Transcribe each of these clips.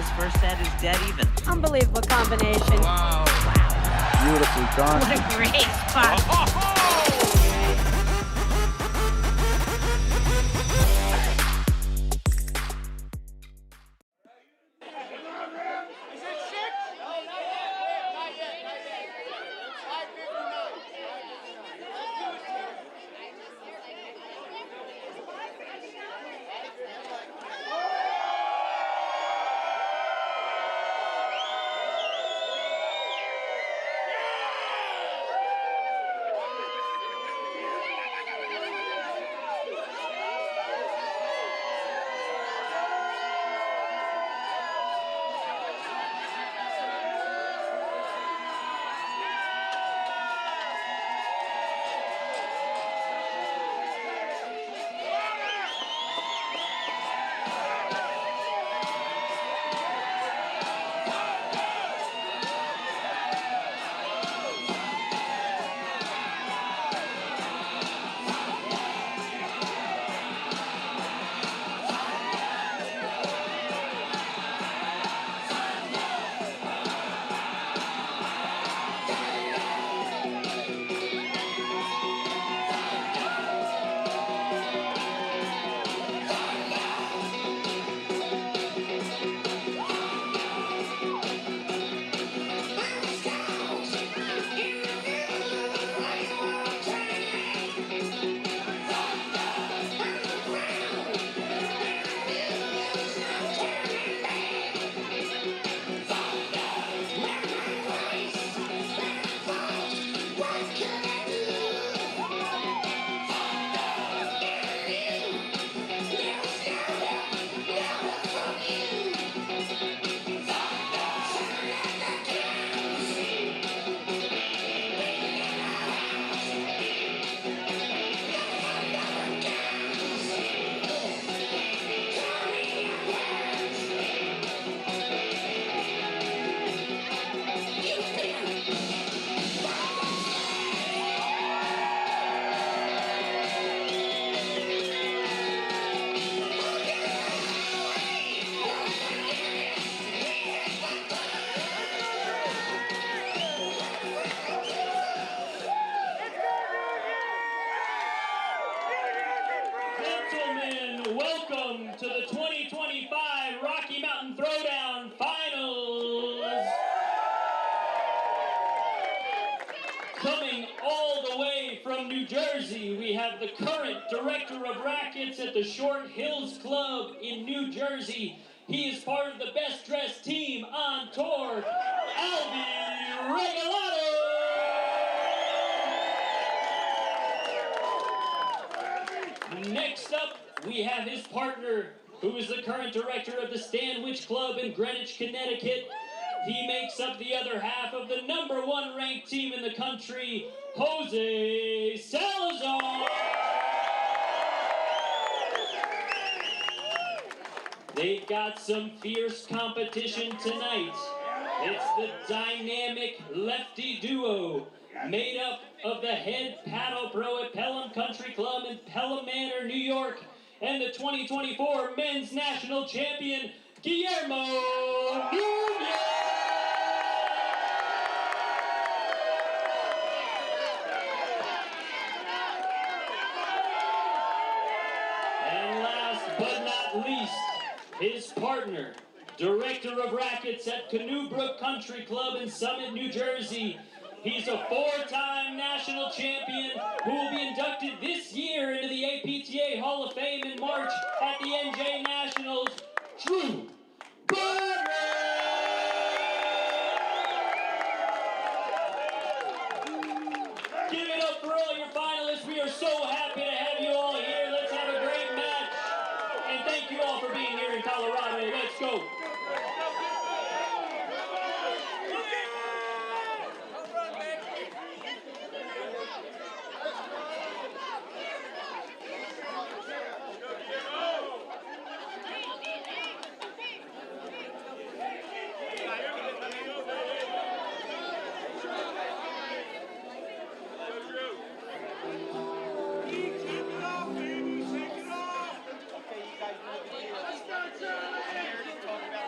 this first set is dead even. Unbelievable combination. Wow. Beautifully done. What a great spot. Welcome to the 2025 Rocky Mountain Throwdown Finals. Coming all the way from New Jersey, we have the current director of rackets at the Short Hills Club in New Jersey. He is part of the best dressed team on tour, Regalado. Next up, we have his partner, who is the current director of the Stanwich Club in Greenwich, Connecticut. He makes up the other half of the #1 ranked team in the country, Jose Salazar. They've got some fierce competition tonight. It's the dynamic lefty duo, made up of the head paddle pro at Pelham Country Club in Pelham Manor, New York, and the 2024 men's national champion, Guillermo Nunez. And last but not least, his partner, director of rackets at Canoe Brook Country Club in Summit, New Jersey. He's a 4-time national champion who will be inducted this year into the APTA Hall of Fame in March at the NJ Nationals, Drew Broderick! Give it up for all your finalists. We are so happy to have you all here. Let's have a great match. And thank you all for being here in Colorado. Let's go. Talk about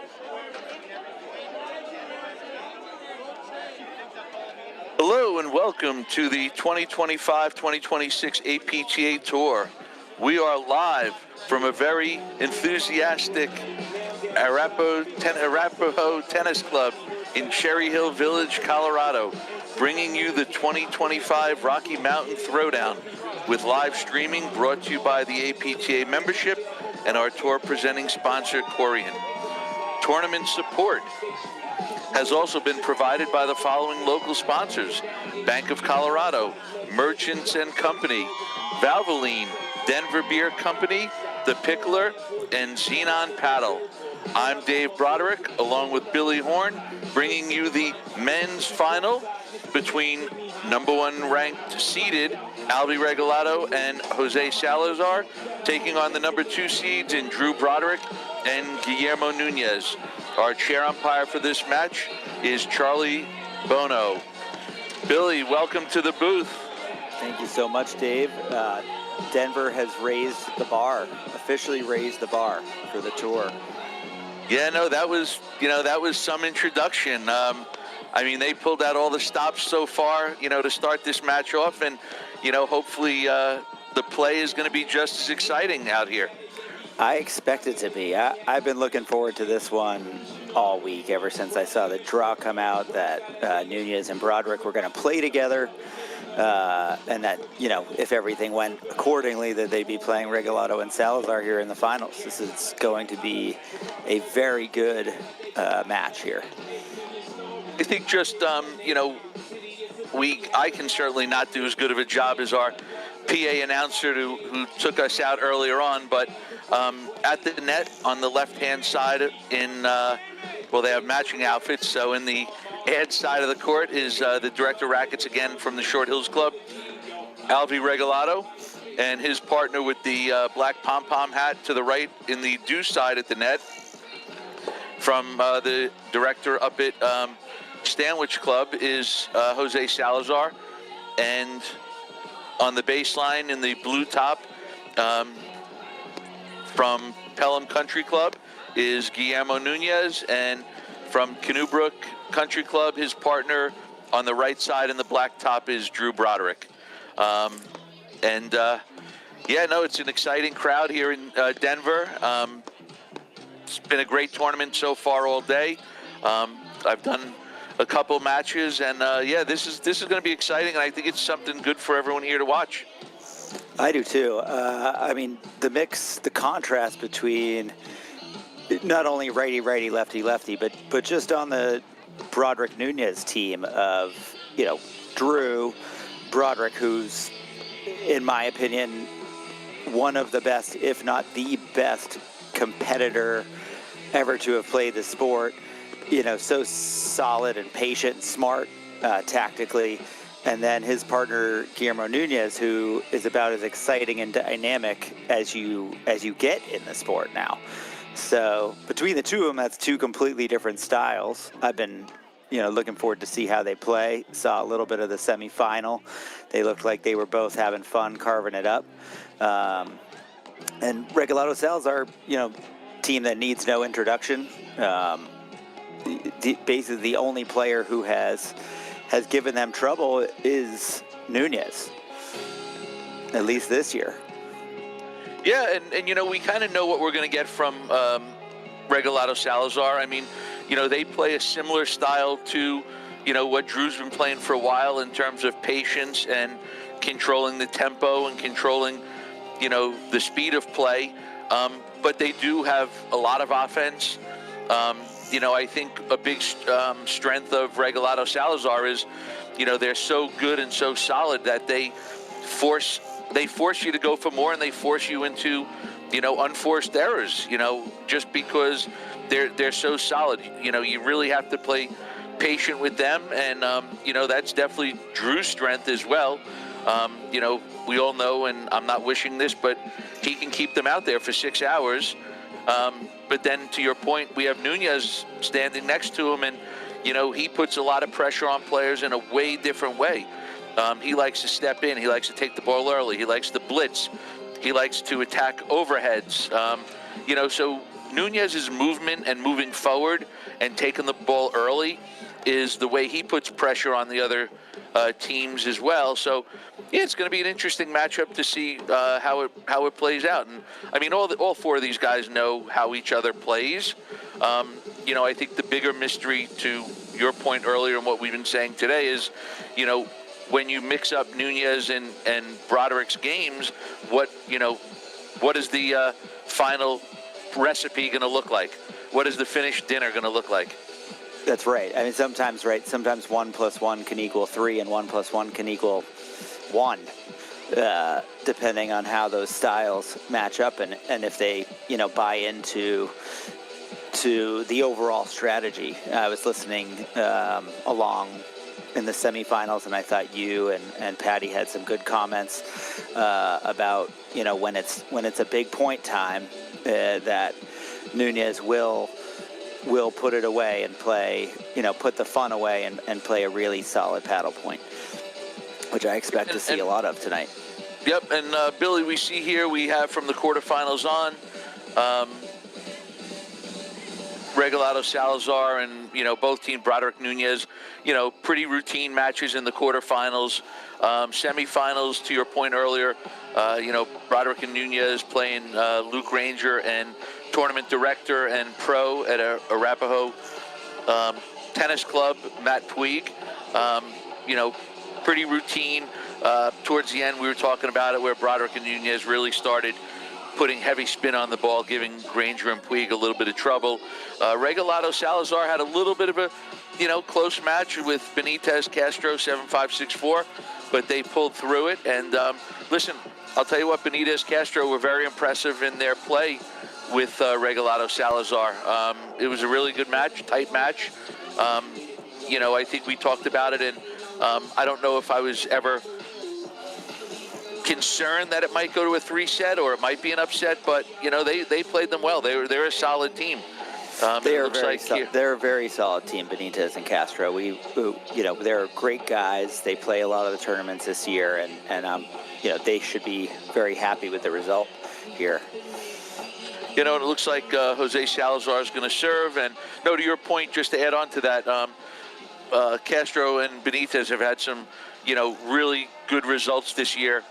Hello and welcome to the 2025-2026 APTA Tour. We are live from a very enthusiastic Arapahoe Tennis Club in Cherry Hill Village, Colorado, bringing you the 2025 Rocky Mountain Throwdown with live streaming brought to you by the APTA membership and our tour presenting sponsor, Corian. Tournament support has also been provided by the following local sponsors: Bank of Colorado, Merchants and Company, Valvoline, Denver Beer Company, The Pickler, and Xenon Paddle. I'm Dave Broderick, along with Billy Horn, bringing you the men's final between number one ranked seeded Albi Regalado and Jose Salazar, taking on the number two seeds in Drew Broderick and Guillermo Nunez. Our chair umpire for this match is Charlie Bono. Billy, welcome to the booth. Thank you so much, Dave. Denver has raised the bar, officially raised the bar for the tour. Yeah, no, that was some introduction. I mean, they pulled out all the stops so far, to start this match off, and, hopefully the play is going to be just as exciting out here. I expect it to be. I've been looking forward to this one all week, ever since I saw the draw come out that Nunez and Broderick were going to play together, and that, if everything went accordingly, that they'd be playing Regalado and Salazar here in the finals. This is going to be a very good match here. I think just, I can certainly not do as good of a job as our PA announcer who took us out earlier on, but at the net on the left-hand side they have matching outfits, so in the ad side of the court is the director of rackets again from the Short Hills Club, Albi Regalado, and his partner with the black pom-pom hat to the right in the do side at the net from the director up at Stanwich Club is Jose Salazar, and on the baseline in the blue top from Pelham Country Club is Guillermo Nunez, and from Canoe Brook Country Club, his partner on the right side in the black top is Drew Broderick. It's an exciting crowd here in Denver. It's been a great tournament so far all day. I've done a couple matches, and this is going to be exciting, and I think it's something good for everyone here to watch. I do too. The contrast between not only righty, lefty, but just on the Broderick Nunez team of, Drew Broderick, who's, in my opinion, one of the best, if not the best competitor ever to have played the sport. So solid and patient, smart, tactically. And then his partner, Guillermo Nunez, who is about as exciting and dynamic as you get in the sport now. So between the two of them, that's two completely different styles. I've been, looking forward to see how they play. Saw a little bit of the semifinal. They looked like they were both having fun, carving it up. And Regalado Salazar, team that needs no introduction. Basically, the only player who has given them trouble is Nunez, at least this year. Yeah, and we kind of know what we're going to get from Regalado Salazar. I mean, they play a similar style to, what Drew's been playing for a while in terms of patience and controlling the tempo and controlling, the speed of play. But they do have a lot of offense. I think a big strength of Regalado Salazar is, they're so good and so solid that they force you to go for more, and they force you into, unforced errors, just because they're so solid. You really have to play patient with them, and, that's definitely Drew's strength as well. We all know, and I'm not wishing this, but he can keep them out there for 6 hours. But then, to your point, we have Nunez standing next to him, and, he puts a lot of pressure on players in a way different way. He likes to step in. He likes to take the ball early. He likes to blitz. He likes to attack overheads. So Nunez's movement and moving forward and taking the ball early is the way he puts pressure on the other teams as well. So, yeah, it's going to be an interesting matchup to see how it plays out. And I mean, all four of these guys know how each other plays. I think the bigger mystery, to your point earlier and what we've been saying today, is, when you mix up Nunez and Broderick's games, what is the final recipe going to look like? What is the finished dinner going to look like? That's right. I mean, sometimes 1 + 1 can equal 3, and 1 + 1 can equal 1, depending on how those styles match up and if they, buy into the overall strategy. I was listening along in the semifinals, and I thought you and Patty had some good comments about, when it's a big point time, that Nunez will put it away and play, put the fun away and play a really solid paddle point, which I expect to see a lot of tonight. Yep, and Billy, we see here we have from the quarterfinals on, Regalado, Salazar, and both team Broderick, Nunez, pretty routine matches in the quarterfinals. Semifinals, to your point earlier, Broderick and Nunez playing Luke Ranger and tournament director and pro at Arapahoe Tennis Club, Matt Puig. Pretty routine. Towards the end, we were talking about it, where Broderick and Nunez really started putting heavy spin on the ball, giving Granger and Puig a little bit of trouble. Regalado Salazar had a little bit of a, close match with Benitez Castro, 7-5, 6-4, but they pulled through it. And listen, I'll tell you what, Benitez Castro were very impressive in their play with Regalado Salazar. It was a really good match, tight match. I think we talked about it, and I don't know if I was ever concerned that it might go to a 3-set or it might be an upset, but they played them well. They're a solid team. They're a very solid team, Benitez and Castro. They're great guys. They play a lot of the tournaments this year, and they should be very happy with the result here. It looks like Jose Salazar is going to serve, and to your point, just to add on to that, Castro and Benitez have had some, really good results this year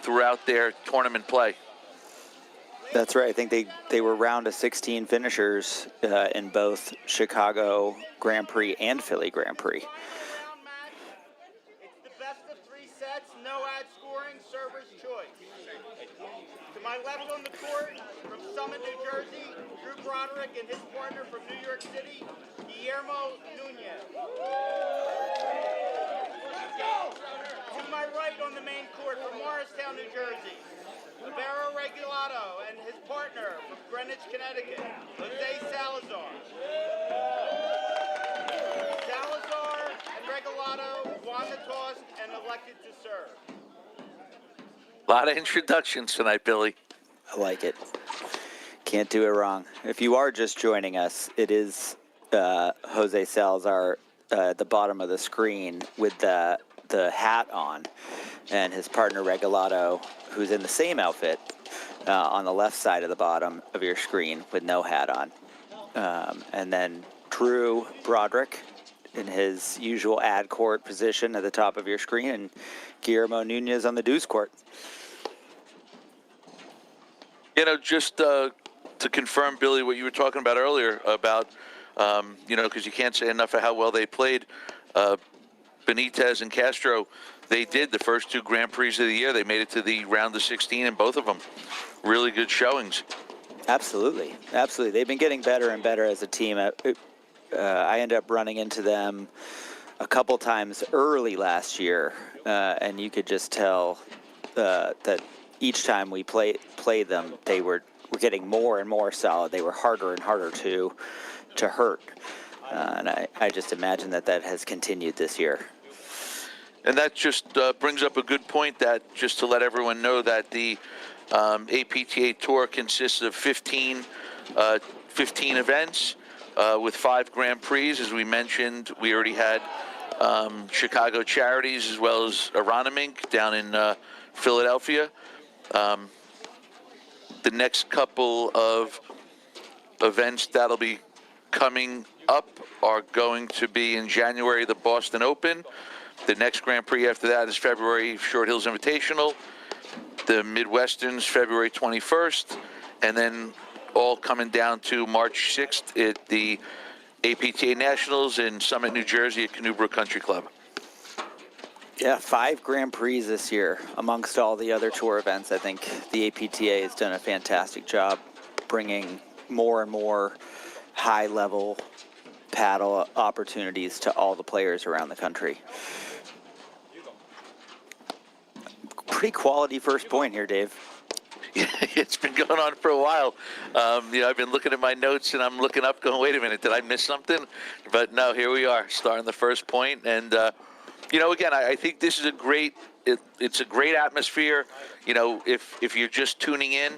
throughout their tournament play. That's right. I think they were round of 16 finishers in both Chicago Grand Prix and Philly Grand Prix. It's the best of 3 sets, no ad scoring, server's choice. To my left on the court, from Summit, New Jersey, Drew Broderick and his partner from New York City, Guillermo Nunez. To my right on the main court, from Morristown, New Jersey, Libero Regalado and his partner from Greenwich, Connecticut, Jose Salazar. Salazar and Regalado won the toss and elected to serve. A lot of introductions tonight, Billy. I like it. Can't do it wrong. If you are just joining us, it is Jose Salazar at the bottom of the screen with the hat on, and his partner Regalado, who's in the same outfit, on the left side of the bottom of your screen with no hat on. And then Drew Broderick in his usual ad court position at the top of your screen, and Guillermo Nunez on the deuce court. Just to confirm, Billy, what you were talking about earlier about, because you can't say enough of how well they played, Benitez and Castro, they did the first 2 Grand Prix of the year. They made it to the round of 16 in both of them. Really good showings. Absolutely. They've been getting better and better as a team. I ended up running into them a couple times early last year, and you could just tell that each time we played them, they were getting more and more solid. They were harder and harder to hurt. And I just imagine that has continued this year. And that just brings up a good point, that just to let everyone know that the APTA Tour consists of 15 events with 5 Grand Prix. As we mentioned, we already had Chicago Charities as well as Aronimink down in Philadelphia. The next couple of events that'll be coming up are going to be in January, the Boston Open. The next Grand Prix after that is February, Short Hills Invitational. The Midwesterns, February 21st. And then all coming down to March 6th at the APTA Nationals in Summit, New Jersey at Canoe Brook Country Club. Yeah, 5 Grand Prix this year amongst all the other tour events. I think the APTA has done a fantastic job bringing more and more high-level paddle opportunities to all the players around the country. Pretty quality first point here, Dave. It's been going on for a while. I've been looking at my notes and I'm looking up going, wait a minute, did I miss something? But no, here we are, starting the first point. And, again, I think this is it's a great atmosphere. If you're just tuning in,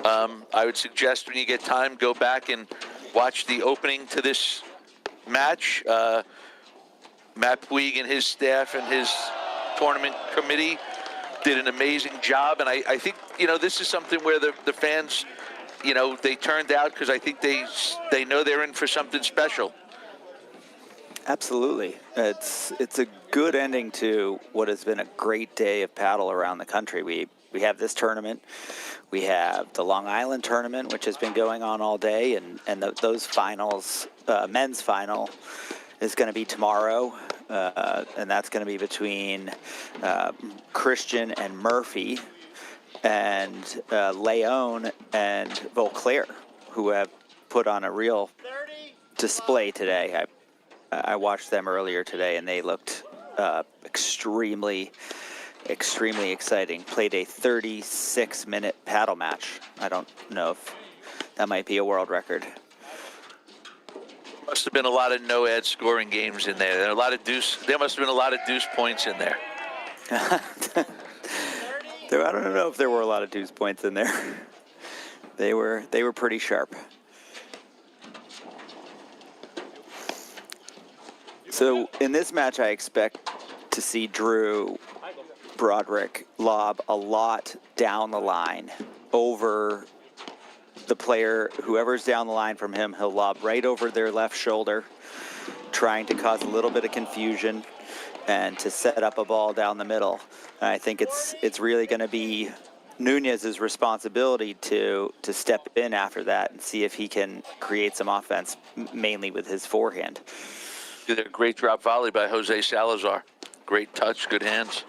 I would suggest when you get time, go back and watch the opening to this match. Matt Puig and his staff and his tournament committee did an amazing job, and I think this is something where the fans they turned out because I think they know they're in for something special. Absolutely. It's a good ending to what has been a great day of paddle around the country. We have this tournament. We have the Long Island tournament, which has been going on all day, and those finals, men's final is going to be tomorrow, and that's going to be between Christian and Murphy, and Leon and Vauclair, who have put on a real display today. I watched them earlier today, and they looked extremely exciting. Played a 36-minute paddle match. I don't know if that might be a world record. Must have been a lot of no-ad scoring games in there. There must have been a lot of deuce points in there. I don't know if there were a lot of deuce points in there. They were pretty sharp. So in this match, I expect to see Drew Broderick lob a lot down the line over the player. Whoever's down the line from him, he'll lob right over their left shoulder, trying to cause a little bit of confusion and to set up a ball down the middle. And I think it's really going to be Nunez's responsibility to step in after that and see if he can create some offense, mainly with his forehand. Did a great drop volley by Jose Salazar. Great touch, good hands.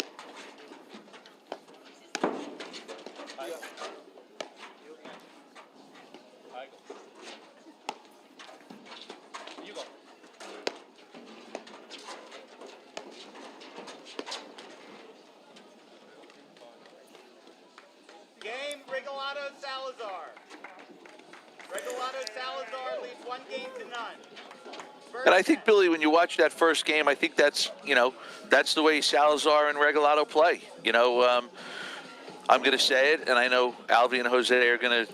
Game, Regalado, Salazar. Regalado, Salazar leads 1-0. And I think, Billy, when you watch that first game, I think that's the way Salazar and Regalado play. I'm going to say it, and I know Alvy and Jose are going to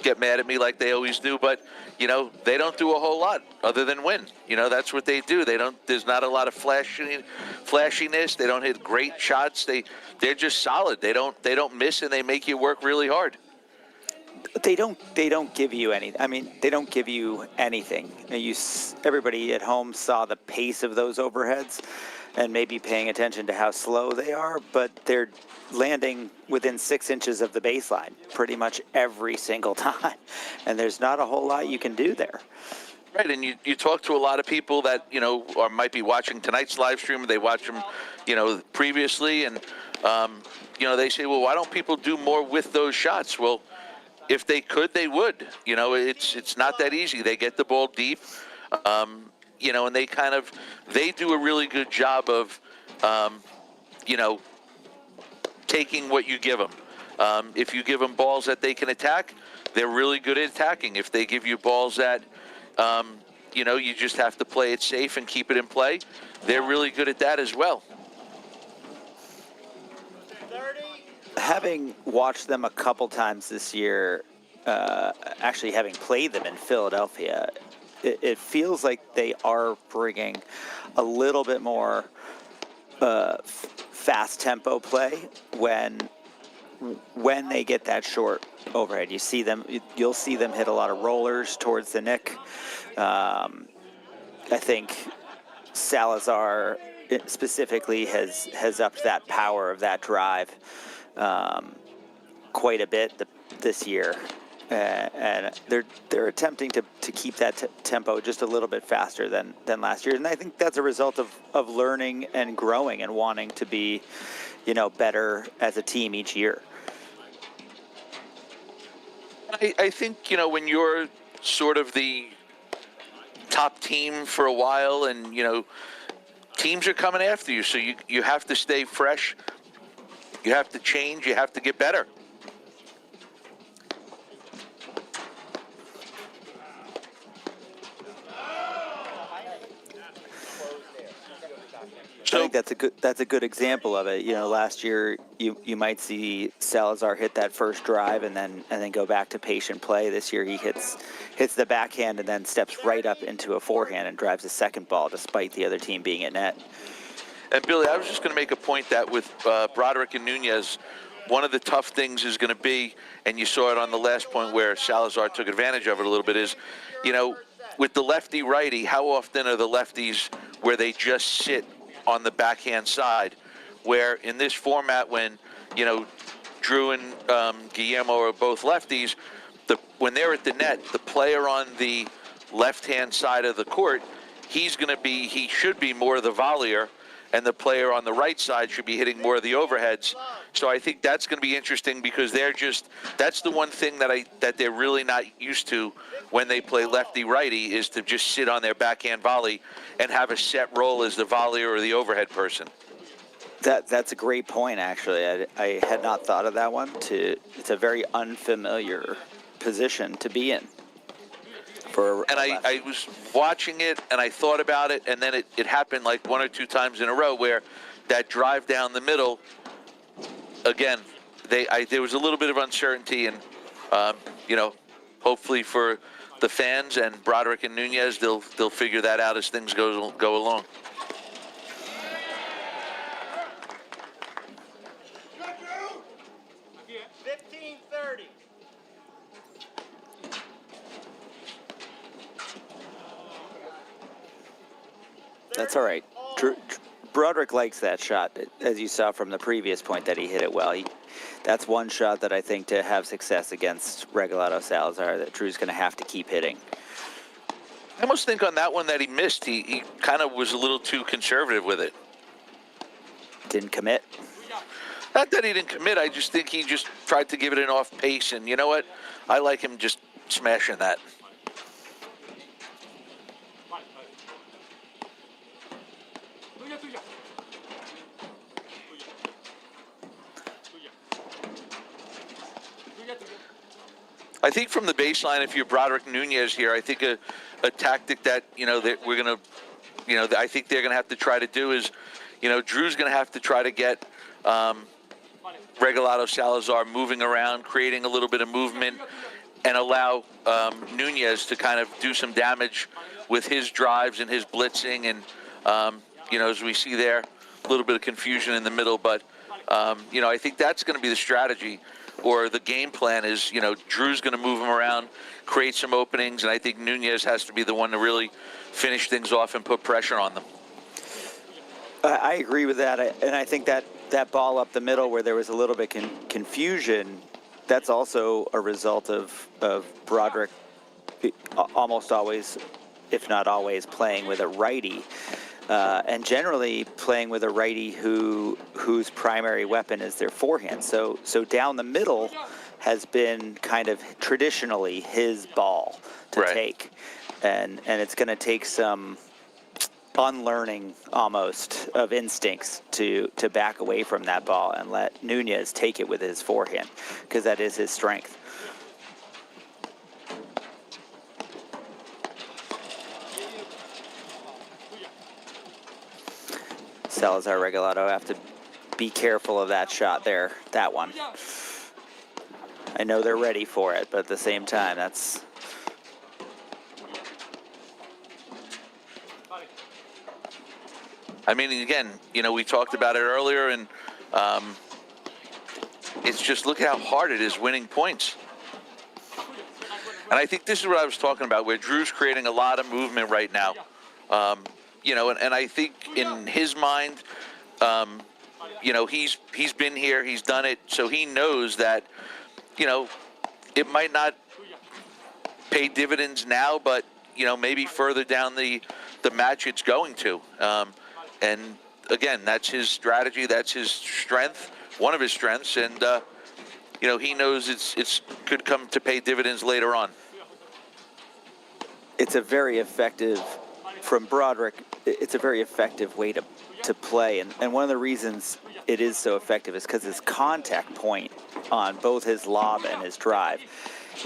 get mad at me like they always do, but, they don't do a whole lot other than win. That's what they do. There's not a lot of flashiness. They don't hit great shots. They're just solid. They don't miss, and they make you work really hard. They don't give you any. I mean, they don't give you anything. Everybody at home saw the pace of those overheads, and maybe paying attention to how slow they are. But they're landing within 6 inches of the baseline pretty much every single time, and there's not a whole lot you can do there. Right, and you talk to a lot of people that or might be watching tonight's live stream. They watch them, previously, and they say, well, why don't people do more with those shots? Well, if they could, they would. It's not that easy. They get the ball deep, and they do a really good job of, taking what you give them. If you give them balls that they can attack, they're really good at attacking. If they give you balls that, you just have to play it safe and keep it in play, they're really good at that as well. Having watched them a couple times this year, actually having played them in Philadelphia, it feels like they are bringing a little bit more fast tempo play when they get that short overhead. You'll see them hit a lot of rollers towards the nick. I think Salazar specifically has upped that power of that drive quite a bit this year. And they're attempting to keep that tempo just a little bit faster than last year, and I think that's a result of learning and growing and wanting to be, better as a team each year. I think when you're sort of the top team for a while, and teams are coming after you, so you have to stay fresh, you have to change, you have to get better. I think that's a good example of it. Last year you might see Salazar hit that first drive and then go back to patient play. This year he hits the backhand and then steps right up into a forehand and drives a second ball despite the other team being at net. And Billy, I was just going to make a point that with Broderick and Nunez, one of the tough things is going to be, and you saw it on the last point where Salazar took advantage of it a little bit, is, with the lefty-righty, how often are the lefties where they just sit on the backhand side, where in this format when, Drew and Guillermo are both lefties, when they're at the net, the player on the left-hand side of the court, he should be more the volleyer, and the player on the right side should be hitting more of the overheads. So I think that's going to be interesting because that's the one thing that they're really not used to when they play lefty-righty, is to just sit on their backhand volley and have a set role as the volleyer or the overhead person. That's a great point, actually. I had not thought of that one. It's a very unfamiliar position to be in. And I was watching it, and I thought about it, and then it happened like one or two times in a row where that drive down the middle, again, there was a little bit of uncertainty, and, hopefully for the fans and Broderick and Nunez, they'll figure that out as things go along. That's all right. Broderick likes that shot, as you saw from the previous point that he hit it well. That's one shot that I think to have success against Regalado Salazar that Drew's going to have to keep hitting. I almost think on that one that he missed, he kind of was a little too conservative with it. Didn't commit? Not that he didn't commit. I just think he just tried to give it an off pace. And you know what? I like him just smashing that. I think from the baseline, if you're Broderick Nunez here, I think a tactic that, that we're going to, I think they're going to have to try to do is, Drew's going to have to try to get Regalado Salazar moving around, creating a little bit of movement, and allow Nunez to kind of do some damage with his drives and his blitzing. And, as we see there, a little bit of confusion in the middle. But, I think that's going to be the strategy. Or the game plan is, Drew's going to move him around, create some openings, and I think Nunez has to be the one to really finish things off and put pressure on them. I agree with that, and I think that ball up the middle where there was a little bit confusion, that's also a result of Broderick almost always, if not always, playing with a righty. And generally playing with a righty whose primary weapon is their forehand. So down the middle has been kind of traditionally his ball to take. And it's going to take some unlearning almost of instincts to back away from that ball and let Nunez take it with his forehand, because that is his strength. Salazar Regalado have to be careful of that shot there, that one. I know they're ready for it, but at the same time, that's... I mean, again, we talked about it earlier, and it's just look how hard it is winning points. And I think this is what I was talking about, where Drew's creating a lot of movement right now You know, and I think in his mind, you know, he's been here, he's done it, so he knows that, you know, it might not pay dividends now, but, you know, maybe further down the match it's going to. And again, that's his strategy, that's his strength, one of his strengths, and you know, he knows it's could come to pay dividends later on. It's a very effective, from Broderick, it's a very effective way to play. And one of the reasons it is so effective is because his contact point on both his lob and his drive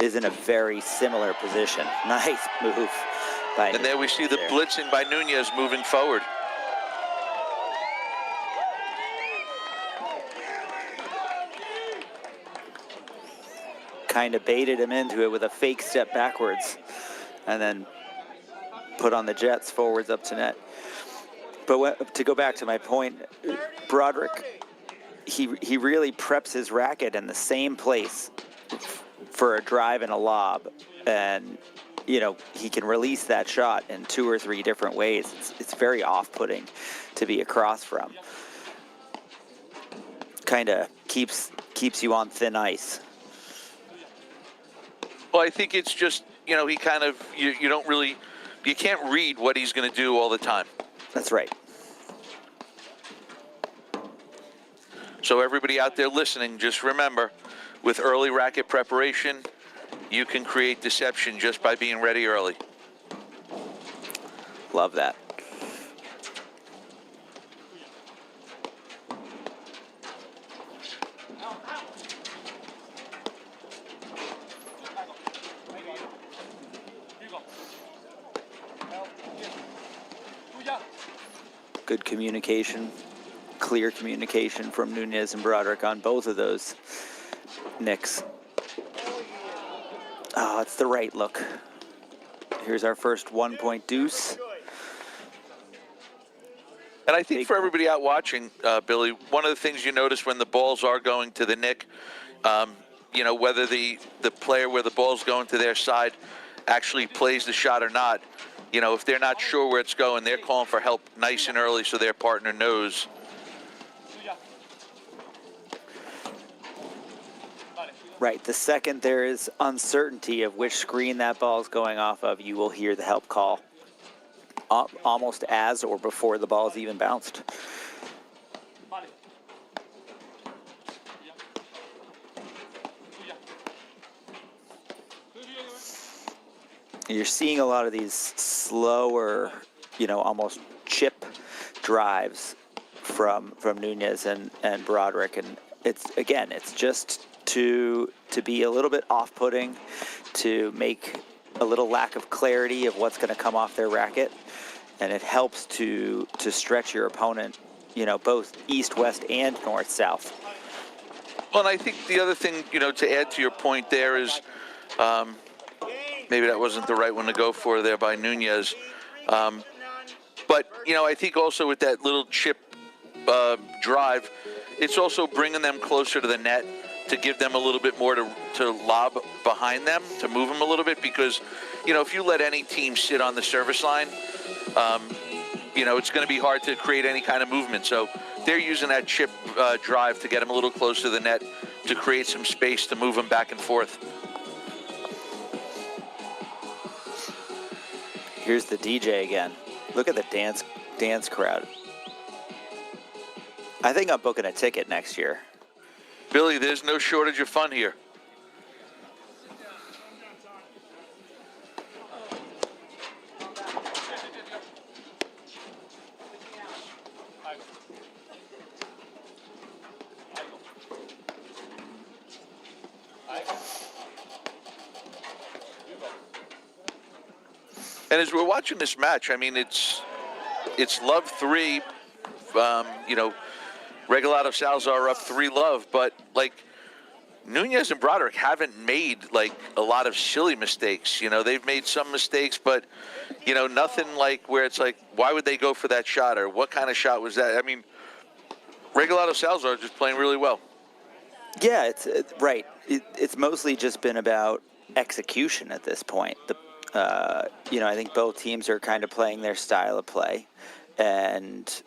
is in a very similar position. Nice move by And there we see the there. blitzing by Nunez moving forward. Kind of baited him into it with a fake step backwards and then put on the jets forwards up to net. But to go back to my point, Broderick, he really preps his racket in the same place for a drive and a lob, and you know, he can release that shot in 2 or 3 different ways. It's very off-putting to be across from. Kind of keeps you on thin ice. Well, I think it's just, you know, he kind of, you don't really, you can't read what he's going to do all the time. That's right. So everybody out there listening, just remember, with early racket preparation, you can create deception just by being ready early. Love that. Good communication, clear communication from Nunez and Broderick on both of those nicks. Oh, it's the right look. Here's our first 1-point deuce. And I think for everybody out watching, Billy, one of the things you notice when the balls are going to the nick, you know, whether the player where the ball's going to their side actually plays the shot or not, you know, if they're not sure where it's going, they're calling for help nice and early so their partner knows. Right, the second there is uncertainty of which screen that ball is going off of, you will hear the help call almost as or before the ball is even bounced. You're seeing a lot of these slower, you know, almost chip drives from Nunez and Broderick, and it's just to be a little bit off-putting, to make a little lack of clarity of what's going to come off their racket, and it helps to stretch your opponent, you know, both east, west, and north, south. Well, and I think the other thing, you know, to add to your point there is, maybe that wasn't the right one to go for there by Nunez. But, you know, I think also with that little chip drive, it's also bringing them closer to the net to give them a little bit more to lob behind them, to move them a little bit, because, you know, if you let any team sit on the service line, you know, it's going to be hard to create any kind of movement. So they're using that chip drive to get them a little closer to the net, to create some space to move them back and forth. Here's the DJ again. Look at the dance crowd. I think I'm booking a ticket next year. Billy, there's no shortage of fun here. And as we're watching this match, I mean, it's love 3, you know, Regalado Salazar up 3-love, but like Nunez and Broderick haven't made like a lot of silly mistakes. You know, they've made some mistakes, but you know, nothing like where it's like, why would they go for that shot, or what kind of shot was that? I mean, Regalado Salazar just playing really well. Yeah, it's right. It's mostly just been about execution at this point. I think both teams are kind of playing their style of play, and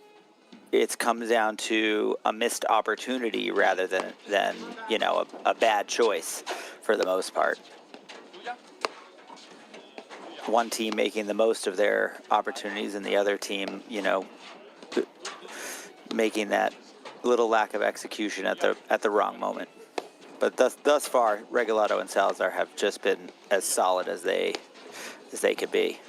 it comes down to a missed opportunity rather than a bad choice for the most part. One team making the most of their opportunities, and the other team, making that little lack of execution at the wrong moment. But thus far, Regalado and Salazar have just been as solid as they could be.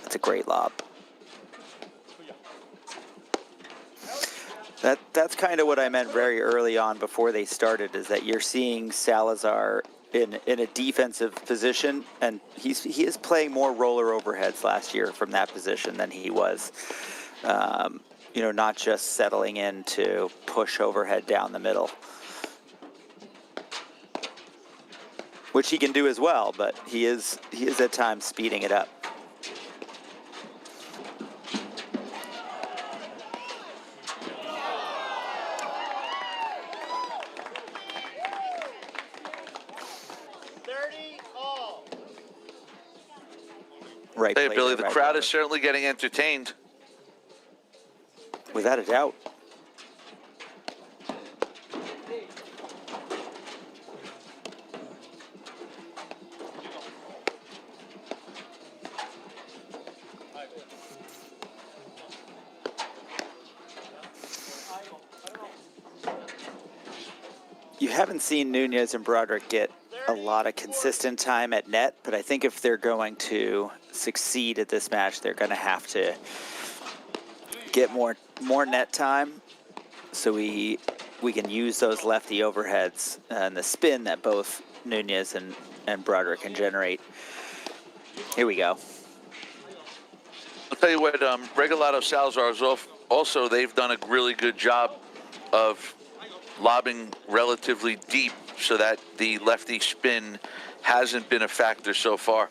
That's a great lob. That's kind of what I meant very early on before they started, is that you're seeing Salazar in a defensive position, and he is playing more roller overheads last year from that position than he was, not just settling in to push overhead down the middle, which he can do as well, but he is at times speeding it up. Right. Hey, Billy, the crowd is certainly getting entertained. Without a doubt. You haven't seen Nunez and Broderick get a lot of consistent time at net, but I think if they're going to succeed at this match, they're going to have to get more net time, so we can use those lefty overheads and the spin that both Nunez and Broderick can generate. Here we go. I'll tell you what, Regalado Salazar is also, they've done a really good job of lobbing relatively deep so that the lefty spin hasn't been a factor so far.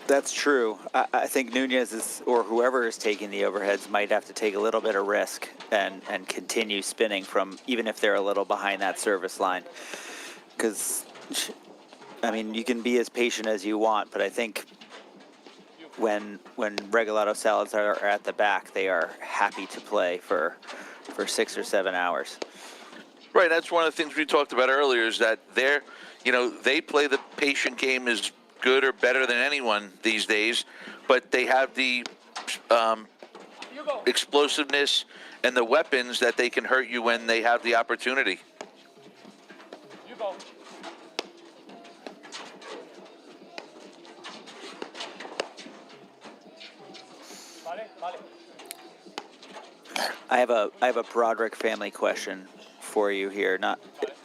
That's true. I think Nunez or whoever is taking the overheads might have to take a little bit of risk and continue spinning from, even if they're a little behind that service line. Because, you can be as patient as you want, but I think when Regalado Salazar are at the back, they are happy to play for 6 or 7 hours. Right, that's one of the things we talked about earlier, is that they play the patient game as good or better than anyone these days, but they have the explosiveness and the weapons that they can hurt you when they have the opportunity. You go. I have a Broderick family question for you here.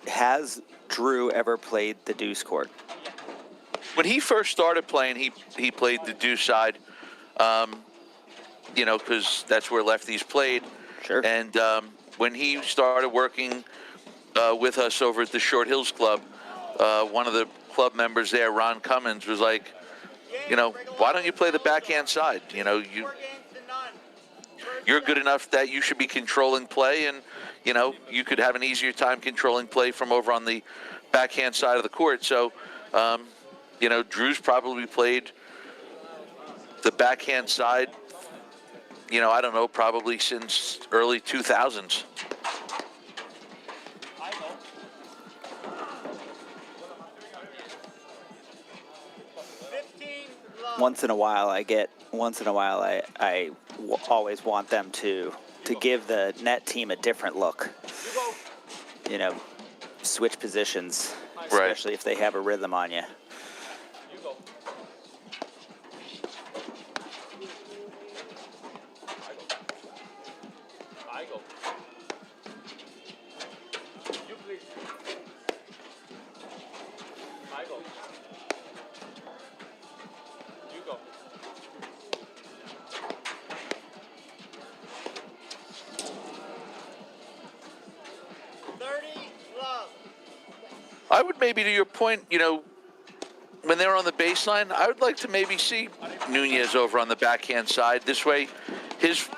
Has Drew ever played the deuce court? When he first started playing, he played the deuce side, because that's where lefties played. Sure. And when he started working with us over at the Short Hills Club, one of the club members there, Ron Cummins, was like, why don't you play the backhand side? You're good enough that you should be controlling play, and you could have an easier time controlling play from over on the backhand side of the court. So, Drew's probably played the backhand side, I don't know, probably since early 2000s. Once in a while, I always want them to give the net team a different look. Switch positions, especially if they have a rhythm on you. I would maybe, to your point, when they're on the baseline, I would like to maybe see Nunez over on the backhand side. This way, his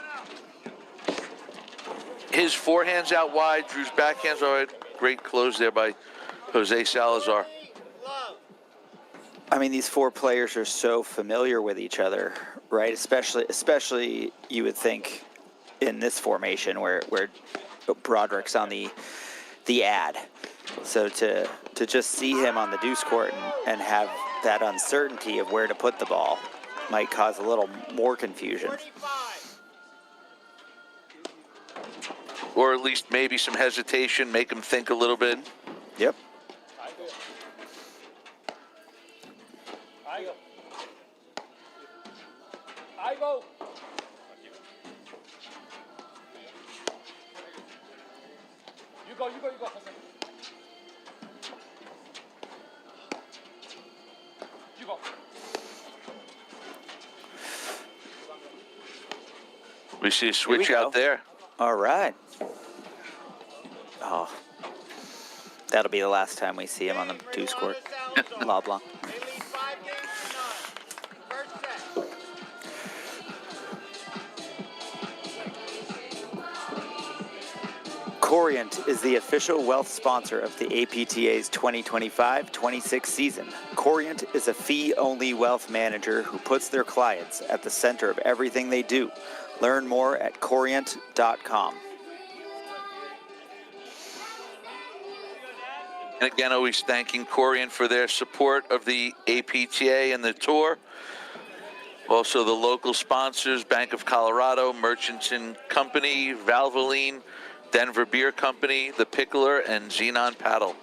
his forehands out wide, Drew's backhands out wide. Great close there by Jose Salazar. Love. I mean, these four players are so familiar with each other, right? Especially you would think in this formation where Broderick's on the ad. So to just see him on the deuce court and have that uncertainty of where to put the ball might cause a little more confusion. 45. Or at least maybe some hesitation, make him think a little bit. Yep. I go. You go. You go. We see a switch go. out there. All right. Oh, that'll be the last time we see him on the deuce court. La Blanc. They lead 5 games to none. First set. Corient is the official wealth sponsor of the APTA's 2025-26 season. Corient is a fee-only wealth manager who puts their clients at the center of everything they do. Learn more at corient.com. And again, always thanking Corient for their support of the APTA and the tour. Also the local sponsors, Bank of Colorado, Merchants and Company, Valvoline, Denver Beer Company, The Pickler, and Xenon Paddle.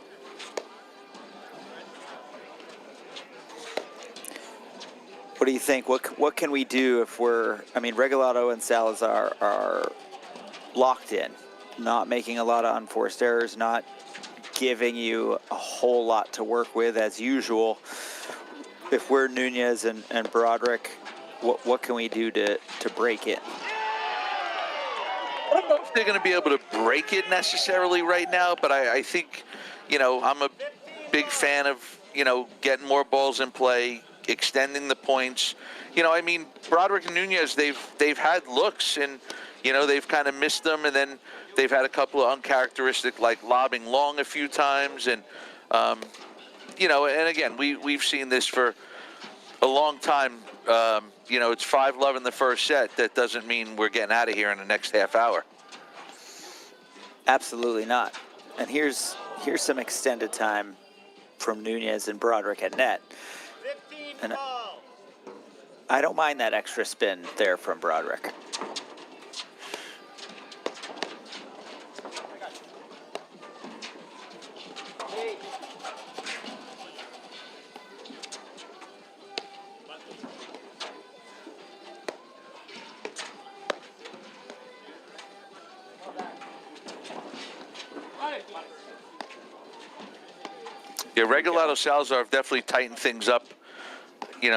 What do you think? What can we do if Regalado and Salazar are locked in, not making a lot of unforced errors, not giving you a whole lot to work with as usual. If we're Nunez and Broderick, what can we do to break it? I don't know if they're going to be able to break it necessarily right now, but I think, I'm a big fan of, getting more balls in play, extending the points. Broderick and Nunez, they've had looks and, they've kind of missed them, and then they've had a couple of uncharacteristic, like lobbing long a few times, and, and again, we've seen this for a long time. It's 5-love in the first set. That doesn't mean we're getting out of here in the next half hour. Absolutely not. And here's some extended time from Nunez and Broderick at net. 15 And ball. I don't mind that extra spin there from Broderick. Yeah, Regalado Salazar have definitely tightened things up,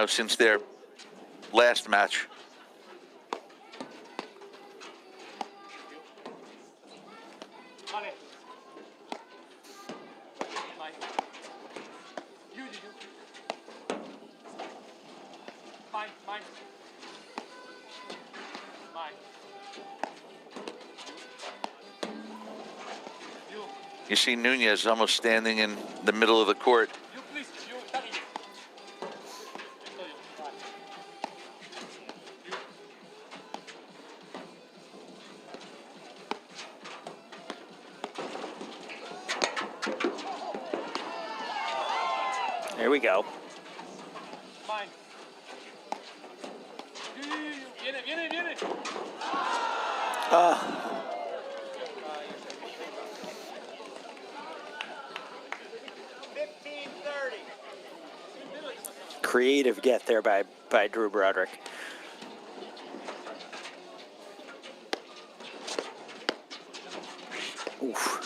since their last match. Mine. You see Nunez almost standing in the middle of the court. You please, you carry it. There we go. Mine. Viene. Creative get there by Drew Broderick. Oof.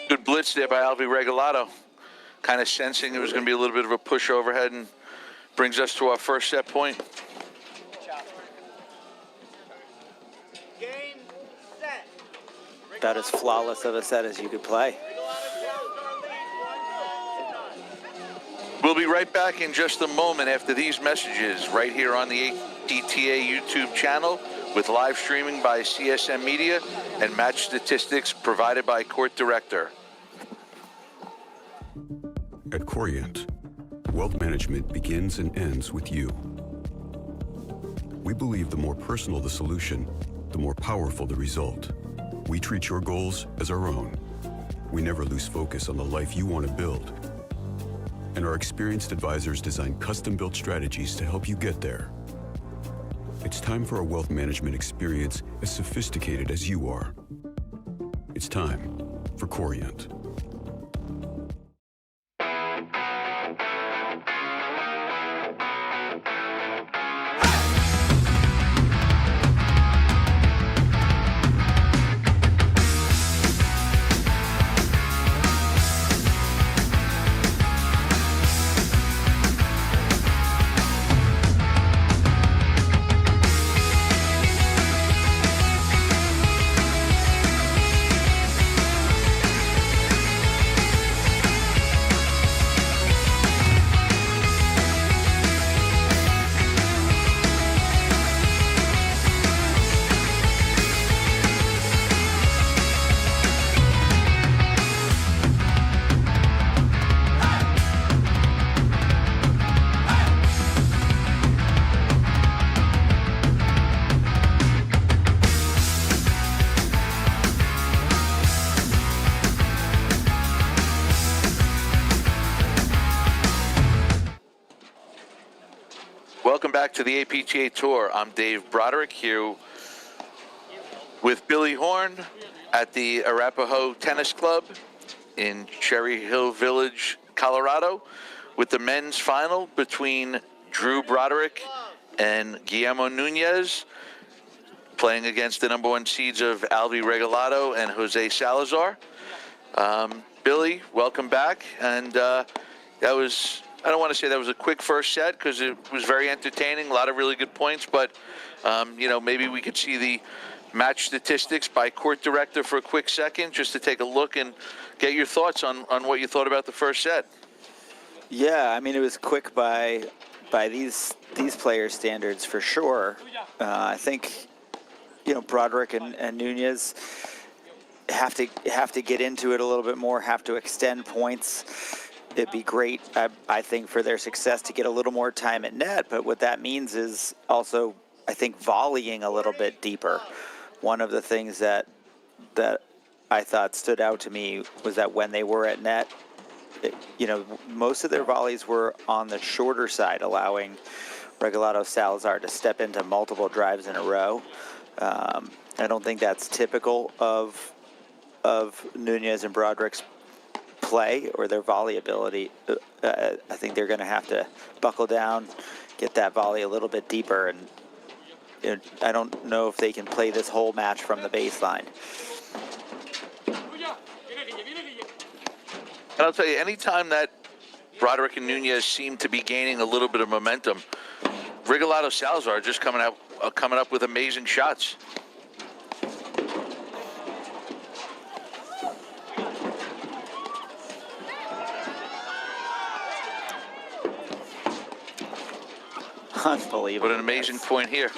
Good blitz there by Alvi Regalado. Kind of sensing it was going to be a little bit of a push overhead, and brings us to our first set point. about as flawless of a set as you could play. We'll be right back in just a moment after these messages right here on the ATTA YouTube channel with live streaming by CSM Media and match statistics provided by Court Director. At Corient, wealth management begins and ends with you. We believe the more personal the solution, the more powerful the result. We treat your goals as our own. We never lose focus on the life you want to build. And our experienced advisors design custom-built strategies to help you get there. It's time for a wealth management experience as sophisticated as you are. It's time for Corient. Welcome back to the APTA Tour. I'm Dave Broderick here with Billy Horn at the Arapahoe Tennis Club in Cherry Hill Village, Colorado, with the men's final between Drew Broderick and Guillermo Nunez, playing against the #1 seeds of Alvi Regalado and Jose Salazar. Billy, welcome back. And that was, I don't want to say that was a quick first set because it was very entertaining, a lot of really good points, but, maybe we could see the match statistics by Court Director for a quick second just to take a look and get your thoughts on what you thought about the first set. Yeah, I mean, it was quick by these players' standards for sure. I think, Broderick and Nunez have to get into it a little bit more, have to extend points. It'd be great, I think, for their success to get a little more time at net, but what that means is also, I think, volleying a little bit deeper. One of the things that I thought stood out to me was that when they were at net, most of their volleys were on the shorter side, allowing Regalado Salazar to step into multiple drives in a row. I don't think that's typical of Nunez and Broderick's play or their volley ability. I think they're going to have to buckle down, get that volley a little bit deeper, and I don't know if they can play this whole match from the baseline. And I'll tell you, anytime that Broderick and Nunez seem to be gaining a little bit of momentum, Regalado Salazar are just coming up with amazing shots. Unbelievable. What an amazing point here.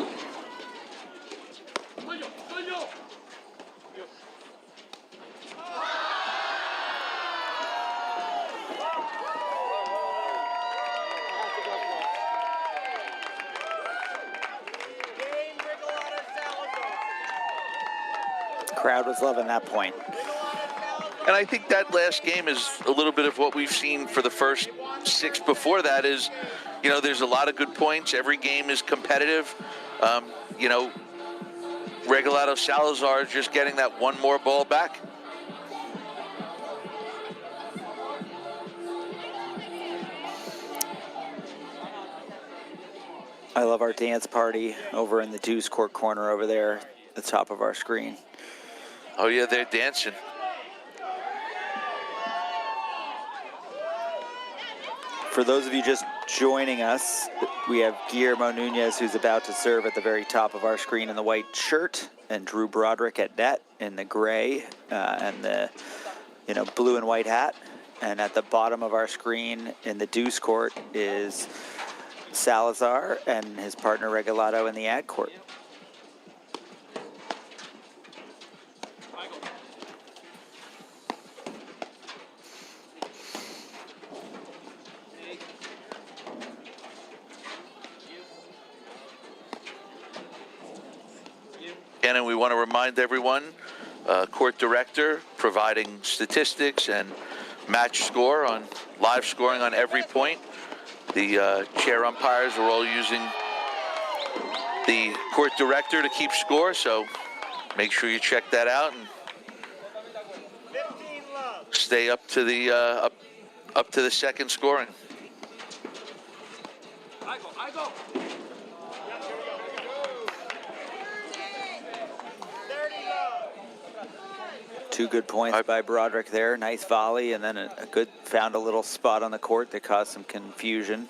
Crowd was loving that point. And I think that last game is a little bit of what we've seen for the first 6 before that is, there's a lot of good points. Every game is competitive. Regalado Salazar just getting that one more ball back. I love our dance party over in the Deuce Court corner over there at the top of our screen. Oh, yeah, they're dancing. For those of you just joining us, we have Guillermo Nunez, who's about to serve at the very top of our screen in the white shirt, and Drew Broderick at net in the gray and the blue and white hat. And at the bottom of our screen in the deuce court is Salazar and his partner Regalado in the ad court. And we want to remind everyone, court director providing statistics and match score on live scoring on every point. The chair umpires are all using the court director to keep score, so make sure you check that out and 15 love. stay up to the up to the second scoring. I go. 30 love. Two good points by Broderick there. Nice volley, and then found a little spot on the court that caused some confusion.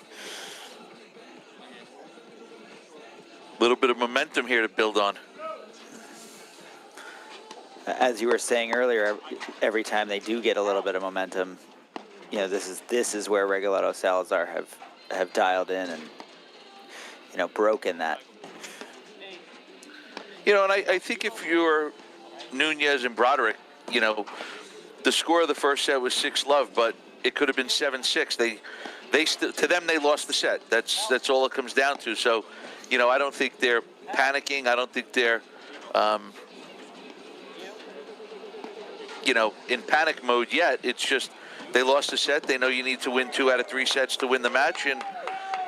A little bit of momentum here to build on. As you were saying earlier, every time they do get a little bit of momentum, this is where Regalado Salazar have dialed in and broken that. And I think if you're Nunez and Broderick, the score of the first set was 6-love, but it could have been 7-6. To them, they lost the set. That's all it comes down to. So, I don't think they're panicking. I don't think they're, in panic mode yet. It's just they lost a set. They know you need to win 2 out of 3 sets to win the match, and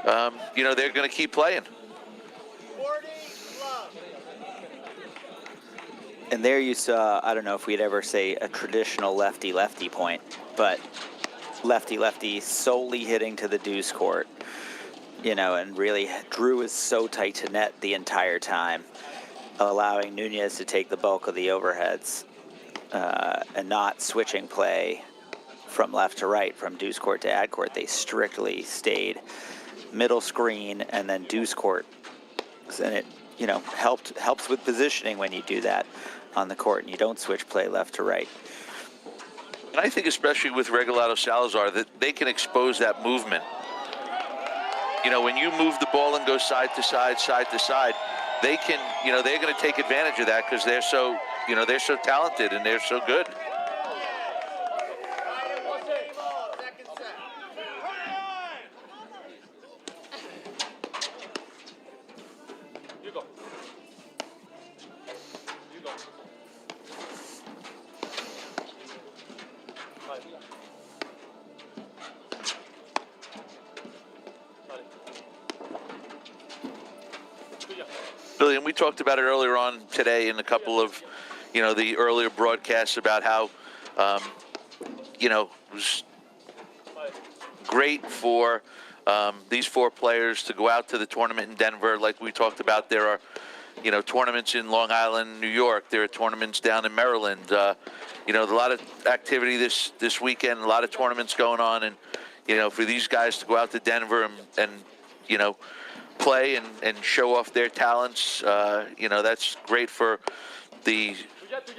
they're going to keep playing. 40 love. And there you saw, I don't know if we'd ever say a traditional lefty-lefty point, but lefty-lefty solely hitting to the deuce court, and really Drew is so tight to net the entire time, allowing Nunez to take the bulk of the overheads and not switching play from left to right, from deuce court to ad court. They strictly stayed middle screen and then deuce court. And it, helps with positioning when you do that on the court and you don't switch play left to right. And I think especially with Regalado Salazar that they can expose that movement. When you move the ball and go side to side, they can, they're going to take advantage of that because they're so, they're so talented and they're so good. Second set. You go. Billy, and we talked about it earlier on today in a couple of, the earlier broadcasts about how, it was great for these 4 players to go out to the tournament in Denver. Like we talked about, there are, tournaments in Long Island, New York. There are tournaments down in Maryland. A lot of activity this weekend, a lot of tournaments going on. And, for these guys to go out to Denver and play and show off their talents, that's great for the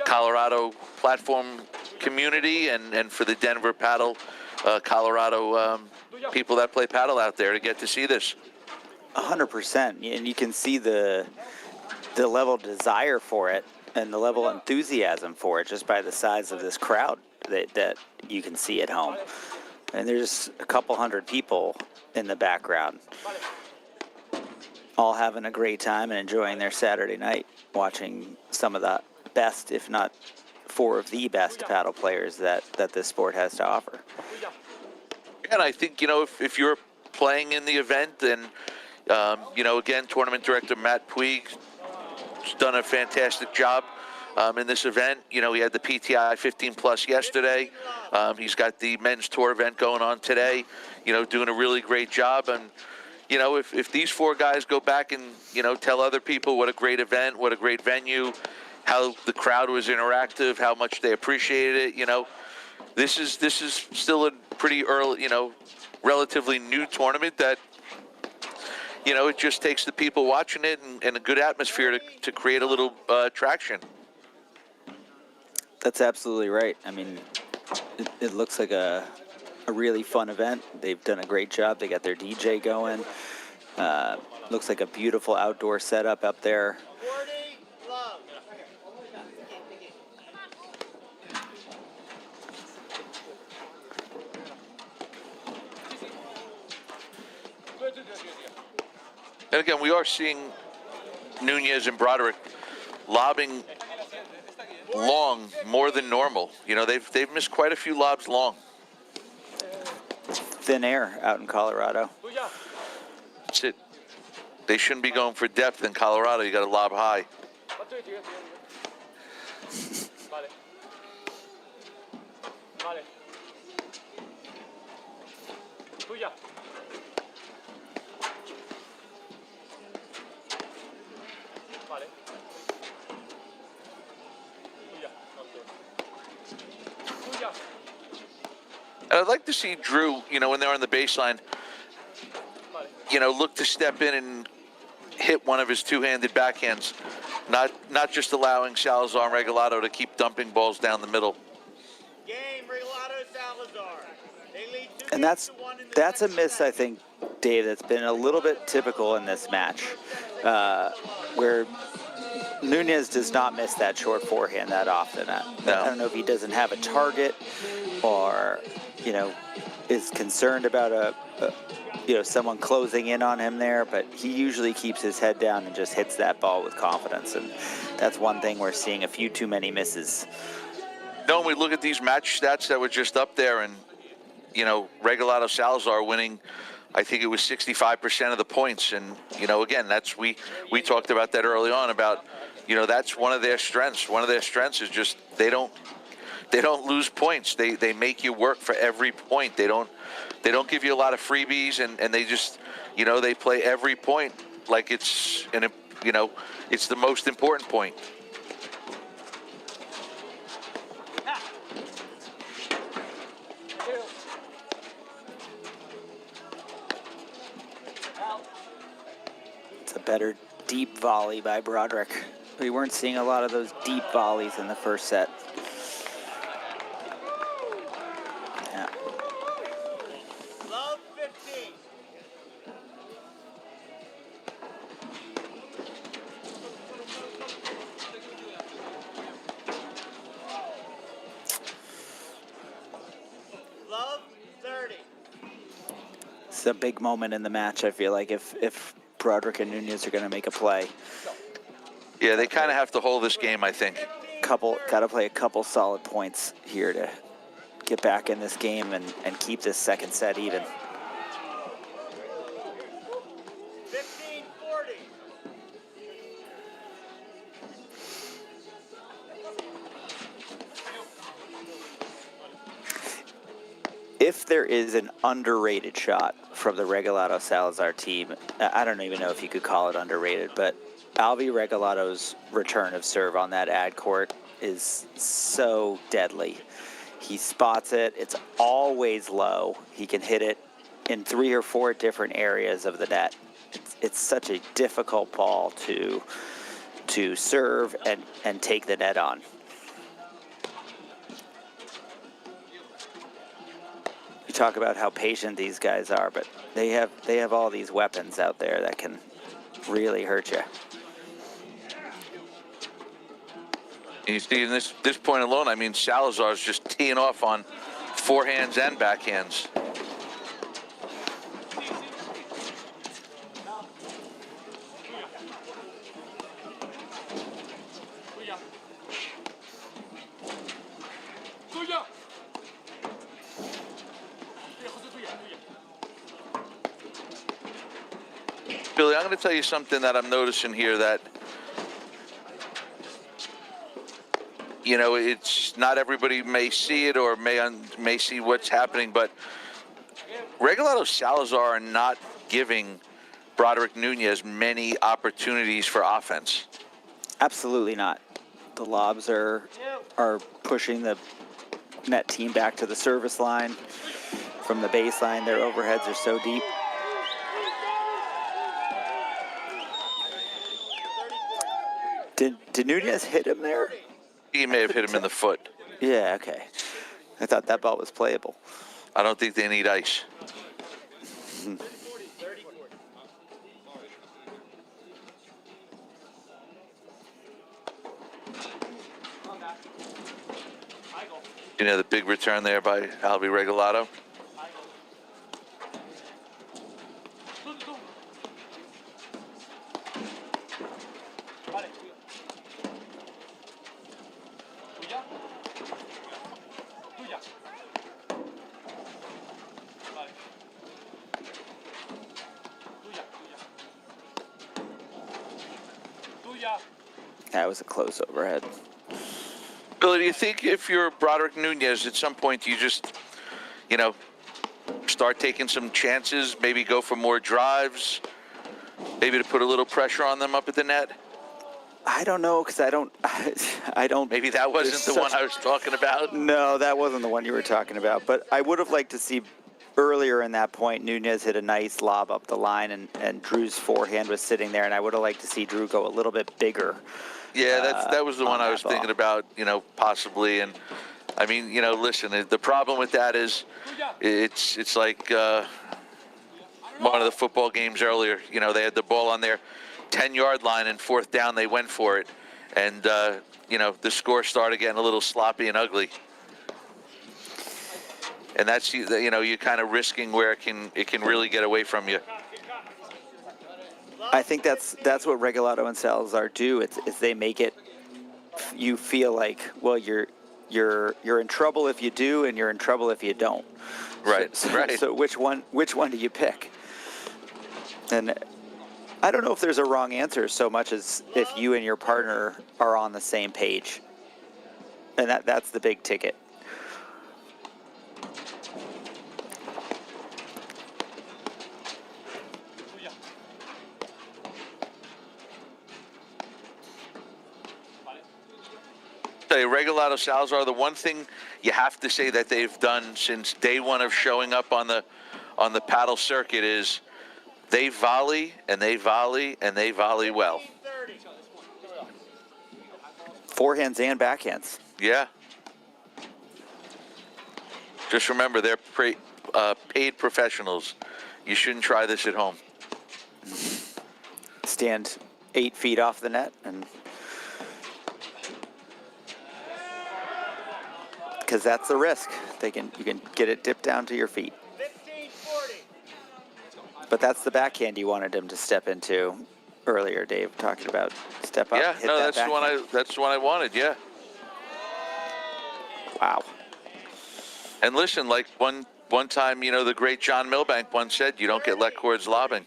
Colorado platform community and for the Denver paddle, Colorado people that play paddle out there to get to see this. 100%, and you can see the level of desire for it and the level of enthusiasm for it just by the size of this crowd that you can see at home. And there's a couple hundred people in the background, all having a great time and enjoying their Saturday night, watching some of the best, if not 4 of the best paddle players that this sport has to offer. And I think, if you're playing in the event and, again, tournament director Matt Puig's done a fantastic job in this event. He had the PTI 15 plus yesterday. He's got the men's tour event going on today, doing a really great job. And, if these 4 guys go back and, tell other people what a great event, what a great venue, how the crowd was interactive, how much they appreciated it, this is still pretty early, relatively new tournament that, it just takes the people watching it and a good atmosphere to create a little traction. That's absolutely right. I mean, it looks like a really fun event. They've done a great job. They got their DJ going. Looks like a beautiful outdoor setup up there. 40, love. And again, we are seeing Nunez and Broderick lobbing long more than normal. They've missed quite a few lobs long. Thin air out in Colorado. That's it. They shouldn't be going for depth in Colorado. You got to lob high. And I'd like to see Drew, when they're on the baseline, look to step in and hit one of his two-handed backhands, not just allowing Salazar and Regalado to keep dumping balls down the middle. Game, Regalado, Salazar. They lead 2 And games to 1 in the that's a second miss, set. I think, Dave, that's been a little bit typical in this match, where Nunez does not miss that short forehand that often. I don't know if he doesn't have a target or, is concerned about someone closing in on him there, but he usually keeps his head down and just hits that ball with confidence, and that's one thing we're seeing a few too many misses. No, when we look at these match stats that were just up there, and Regalado Salazar winning, I think it was 65% of the points, and again, that's we talked about that early on about that's one of their strengths. One of their strengths is just they don't lose points. They make you work for every point. They don't give you a lot of freebies, and they just they play every point like it's it's the most important point. It's a better deep volley by Broderick. We weren't seeing a lot of those deep volleys in the first set. Yeah. Love 15. Love 30. It's a big moment in the match, I feel like, if Broderick and Nunez are going to make a play. Yeah, they kind of have to hold this game, I think. Got to play a couple solid points here to get back in this game and keep this second set even. 15-40. If there is an underrated shot from the Regalado Salazar team, I don't even know if you could call it underrated, but Alvi Regalado's return of serve on that ad court is so deadly. He spots it. It's always low. He can hit it in 3 or 4 different areas of the net. It's such a difficult ball to serve and take the net on. You talk about how patient these guys are, but they have all these weapons out there that can really hurt you. You see, in this point alone, I mean, Salazar's just teeing off on forehands and backhands. Billy, I'm going to tell you something that I'm noticing here that, it's not everybody may see it or may see what's happening, but Regalado Salazar are not giving Broderick Nunez many opportunities for offense. Absolutely not. The lobs are pushing the net team back to the service line. from the baseline. Their overheads are so deep. Did Nunez hit him there? He may have hit him in the foot. Yeah, okay. I thought that ball was playable. I don't think they need ice. You know, the big return there by Albie Regalado. That was a close overhead. Billy, do you think if you're Broderick Nunez, at some point you just, you know, start taking some chances, maybe go for more drives, maybe to put a little pressure on them up at the net? I don't know, because I don't. Maybe that wasn't the one I was talking about. No, that wasn't the one you were talking about. But I would have liked to see earlier in that point, Nunez hit a nice lob up the line, and Drew's forehand was sitting there, and I would have liked to see Drew go a little bit bigger. Yeah, that was the one I was thinking about, you know, possibly. And I mean, you know, listen, the problem with that is it's like one of the football games earlier. You know, they had the ball on their 10-yard line, and fourth down, they went for it. And, you know, the score started getting a little sloppy and ugly. And that's, you know, you're kind of risking where it can really get away from you. I think that's what Regalado and Salazar do. It's they make it, you feel like, well, you're in trouble if you do, and you're in trouble if you don't. Right. So, so which one do you pick? And I don't know if there's a wrong answer so much as if you and your partner are on the same page. And that's the big ticket. Regalado Salazar, the one thing you have to say that they've done since day one of showing up on the paddle circuit is they volley and they volley and they volley well. Forehands and backhands. Yeah. Just remember, they're paid professionals. You shouldn't try this at home. Stand 8 feet off the net, and because that's the risk. You can get it dipped down to your feet. 15-40. But that's the backhand you wanted him to step into earlier, Dave, talking about step up. Yeah, hit no, that that's the one I wanted. Yeah. Wow. And listen, like one time, you know, the great John Milbank once said, you don't get let cords lobbing.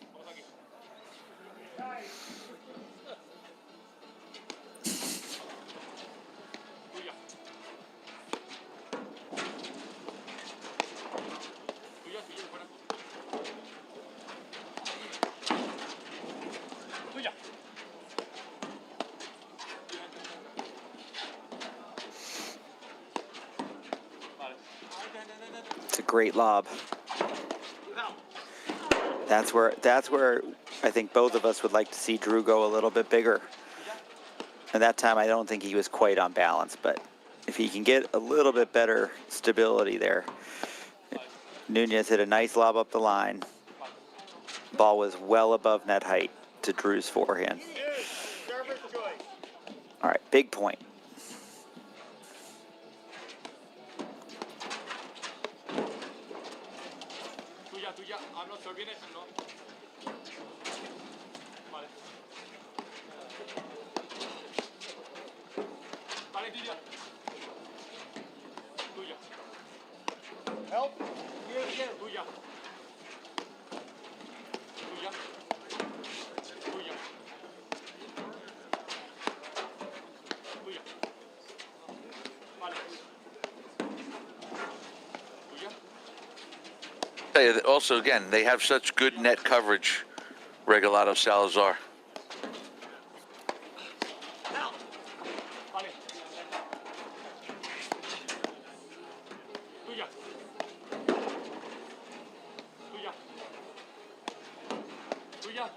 It's a great lob. That's where I think both of us would like to see Drew go a little bit bigger. And that time I don't think he was quite on balance, but if he can get a little bit better stability there. Nunez hit a nice lob up the line. Ball was well above net height to Drew's forehand. Server's choice. All right, big point. Help. Also, again, they have such good net coverage, Regalado Salazar. Tuya.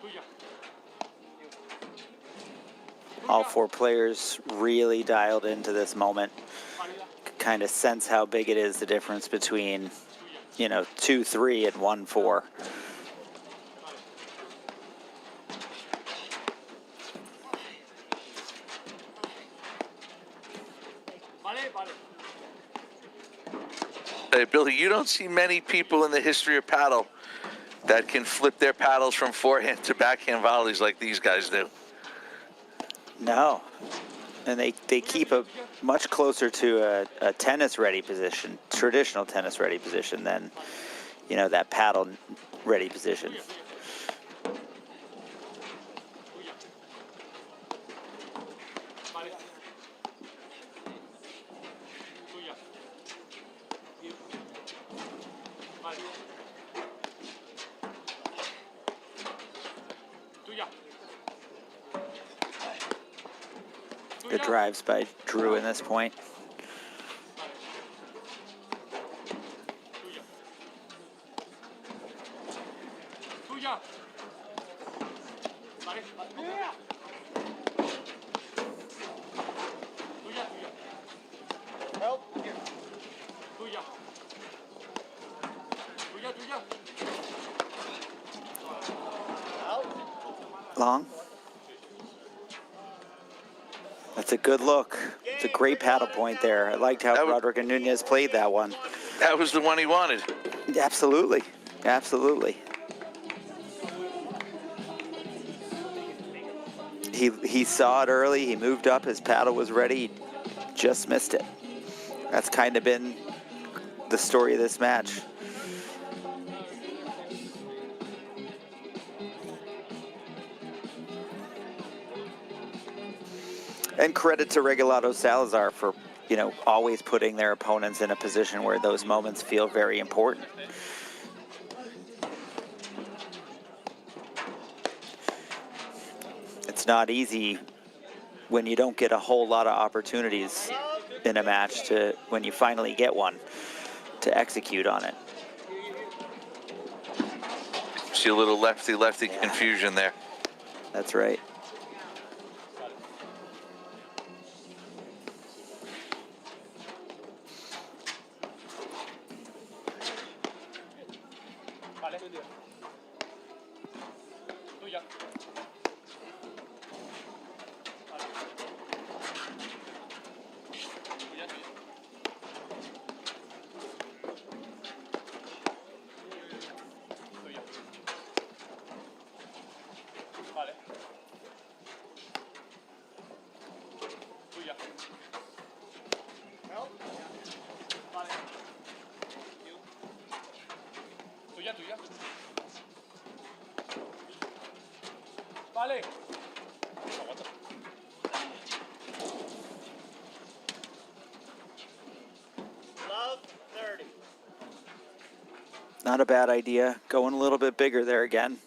Tuya. All four players really dialed into this moment. Kind of sense how big it is, the difference between, you know, 2-3 and 1-4. Hey, Billy, you don't see many people in the history of paddle that can flip their paddles from forehand to backhand volleys like these guys do. No. And they keep a much closer to a tennis-ready position, traditional tennis-ready position, than, you know, that paddle-ready position. Good drives by Drew in this point. Long. That's a good look. It's a great paddle point there. I liked how Broderick and Nunez played that one. That was the one he wanted. Absolutely. Absolutely. He saw it early. He moved up. His paddle was ready. He just missed it. That's kind of been the story of this match. And credit to Regalado Salazar for, you know, always putting their opponents in a position where those moments feel very important. It's not easy when you don't get a whole lot of opportunities in a match to, when you finally get one, to execute on it. See a little lefty-lefty confusion there. That's right. Vale. Love 30. Not a bad idea. Going a little bit bigger there again.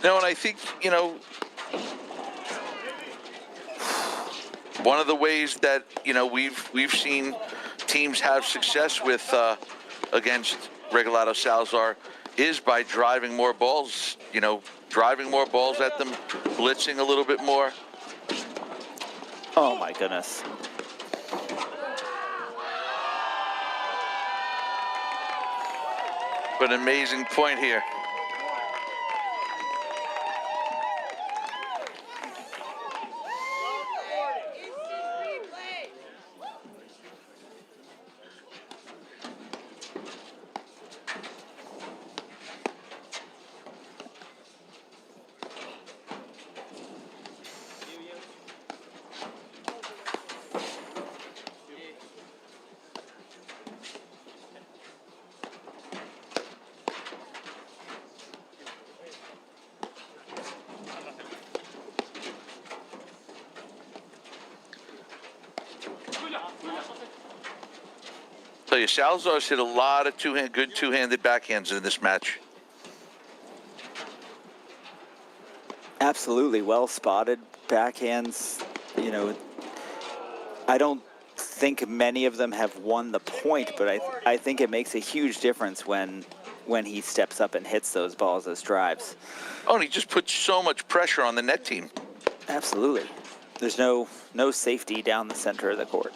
No, and I think, you know, one of the ways that, you know, we've seen teams have success with against Regalado Salazar is by driving more balls, you know, driving more balls at them, blitzing a little bit more. Oh my goodness. But an amazing point here. Tell you, Salazar's hit a lot of good two-handed backhands in this match. Absolutely well spotted backhands. You know, I don't think many of them have won the point, but I think it makes a huge difference when he steps up and hits those balls as drives. Oh, and he just puts so much pressure on the net team. Absolutely. There's no safety down the center of the court.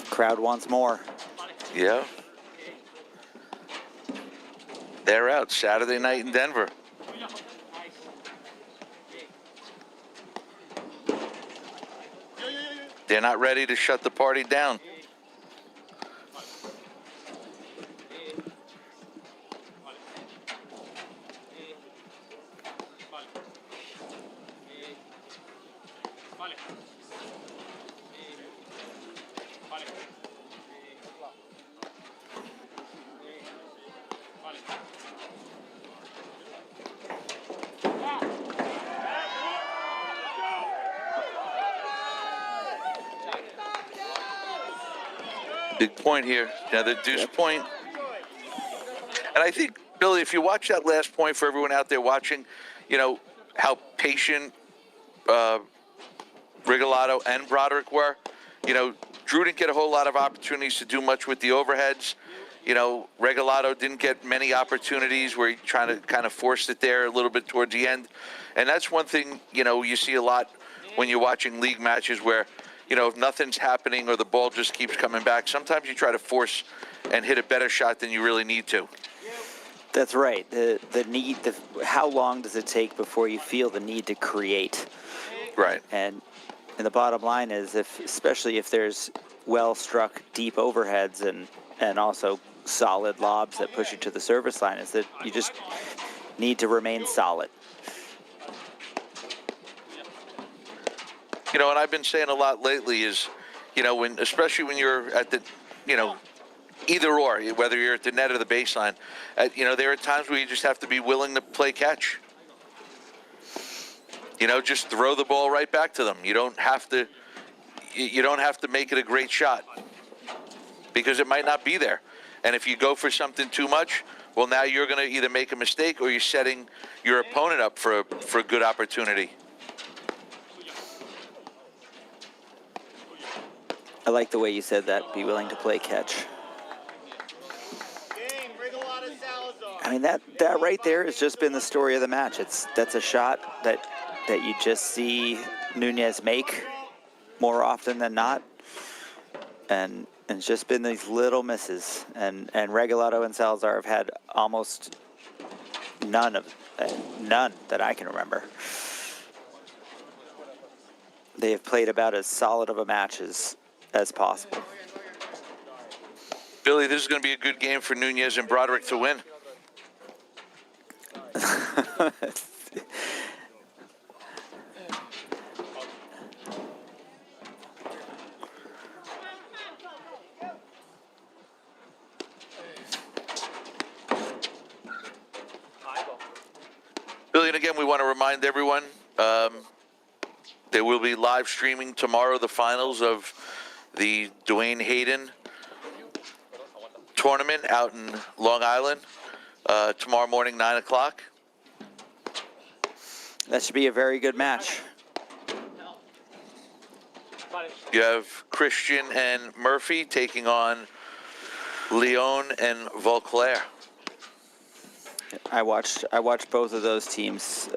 Crowd wants more. Yeah. They're out Saturday night in Denver. They're not ready to shut the party down. Big point here. Another deuce point. And I think, Billy, if you watch that last point for everyone out there watching, you know, how patient Regalado and Broderick were. You know, Drew didn't get a whole lot of opportunities to do much with the overheads. You know, Regalado didn't get many opportunities where he trying to kind of forced it there a little bit towards the end. And that's one thing, you know, you see a lot when you're watching league matches where, you know, if nothing's happening or the ball just keeps coming back, sometimes you try to force and hit a better shot than you really need to. That's right. How long does it take before you feel the need to create? Right. And the bottom line is, especially if there's well-struck deep overheads and also solid lobs that push you to the service line, is that you just need to remain solid. You know, and I've been saying a lot lately is, you know, especially when you're at the, you know, either or, whether you're at the net or the baseline, you know, there are times where you just have to be willing to play catch. You know, just throw the ball right back to them. You don't have to make it a great shot because it might not be there. And if you go for something too much, well, now you're going to either make a mistake or you're setting your opponent up for a good opportunity. I like the way you said that. Be willing to play catch. Game, Regalado Salazar. I mean, that right there has just been the story of the match. That's a shot that you just see Nunez make more often than not, and it's just been these little misses. And Regalado and Salazar have had almost none that I can remember. They have played about as solid of a match as possible. Billy, this is going to be a good game for Nunez and Broderick to win. Billy, and again, we want to remind everyone, there will be live streaming tomorrow the finals of the Dwayne Hayden tournament out in Long Island tomorrow morning, 9 o'clock. That should be a very good match. You have Christian and Murphy taking on Leon and Vauclair. I watched both of those teams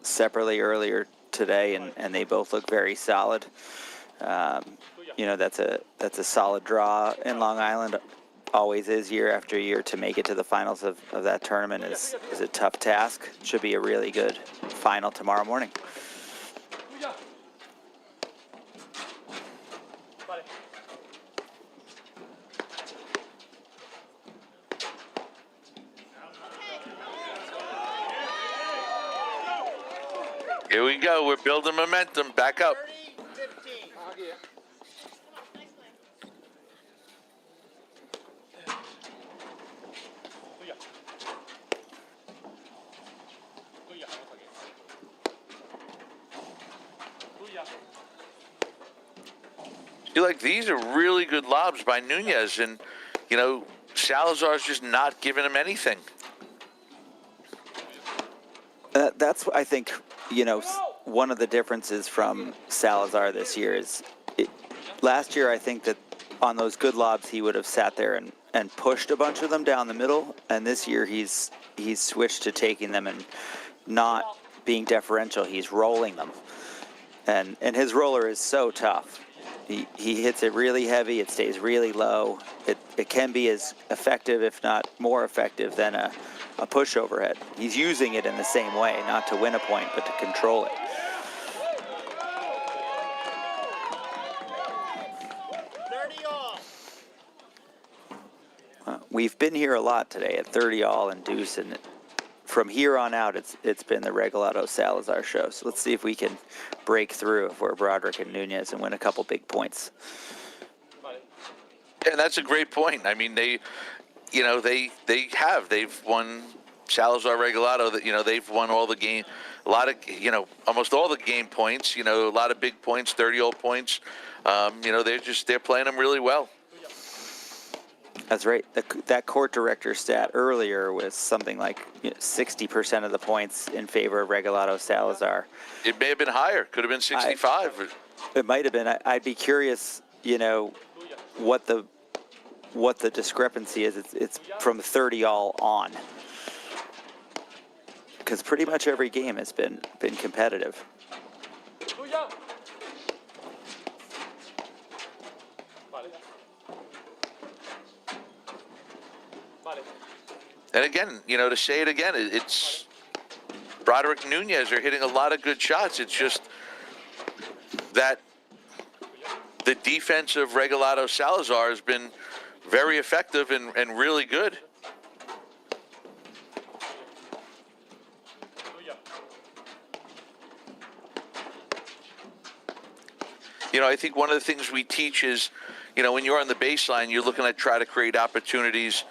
separately earlier today, and they both look very solid. You know, that's a solid draw in Long Island. Always is year after year. To make it to the finals of that tournament is a tough task. Should be a really good final tomorrow morning. Here we go. We're building momentum. Back up. 30-15. You're like, these are really good lobs by Nunez, and, you know, Salazar's just not giving him anything. That's, I think, you know, one of the differences from Salazar this year is last year I think that on those good lobs he would have sat there and pushed a bunch of them down the middle, and this year he's switched to taking them and not being deferential. He's rolling them, and his roller is so tough. He hits it really heavy. It stays really low. It can be as effective, if not more effective, than a push overhead. He's using it in the same way, not to win a point, but to control it. We've been here a lot today at 30 all and deuce, and from here on out, it's been the Regalado Salazar show. So let's see if we can break through if we're Broderick and Nunez and win a couple big points. And that's a great point. I mean, they've won Salazar Regalado. That, you know, they've won all the game, a lot of, you know, almost all the game points. You know, a lot of big points, 30-all points. You know, they're playing them really well. That's right. That court director stat earlier was something like 60% of the points in favor of Regalado Salazar. It may have been higher. Could have been 65. It might have been. I'd be curious, you know, what the discrepancy is. It's from 30 all on, because pretty much every game has been competitive. And again, you know, to say it again, it's Broderick and Nunez are hitting a lot of good shots. It's just that the defense of Regalado Salazar has been very effective and really good. You know, I think one of the things we teach is, you know, when you're on the baseline, you're looking to try to create opportunities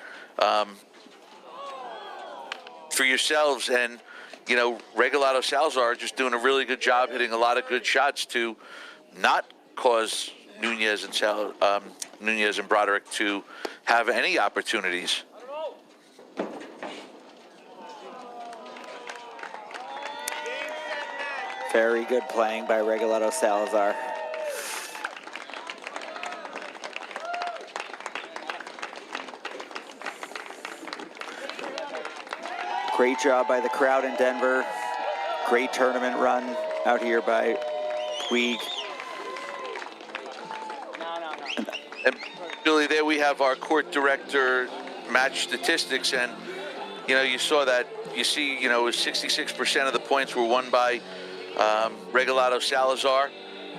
for yourselves, and, you know, Regalado Salazar are just doing a really good job hitting a lot of good shots to not cause Nunez and Broderick to have any opportunities. Very good playing by Regalado Salazar. Great job by the crowd in Denver. Great tournament run out here by Puig. And Billy, there we have our court director match statistics, and, you know, you saw that. You see, you know, 66% of the points were won by Regalado Salazar,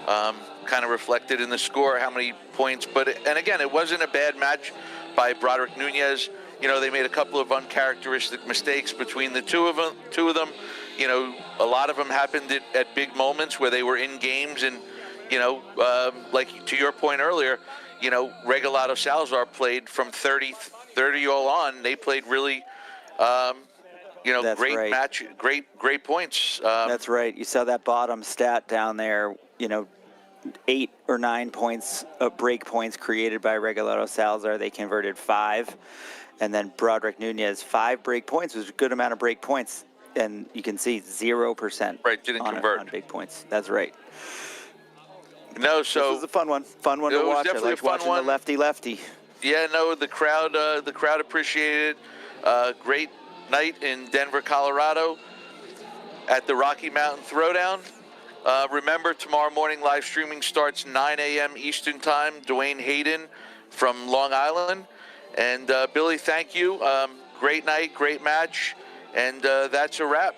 kind of reflected in the score, how many points. And again, it wasn't a bad match by Broderick Nunez. You know, they made a couple of uncharacteristic mistakes between the two of them. You know, a lot of them happened at big moments where they were in games, and, you know, like to your point earlier, you know, Regalado Salazar played from 30 all on. They played really, you know, That's great right. match, great points. That's right. You saw that bottom stat down there, you know, 8 or 9 points of break points created by Regalado Salazar. They converted 5. And then Broderick Nunez, 5 break points was a good amount of break points. And you can see 0% Right, didn't convert. on big points. That's right. No, so this was a fun one to watch. I liked watching the lefty. Yeah, no, the crowd appreciated it. Great night in Denver, Colorado at the Rocky Mountain Throwdown. Remember, tomorrow morning live streaming starts 9 a.m. Eastern Time. Dwayne Hayden from Long Island. And Billy, thank you. Great night, great match. And that's a wrap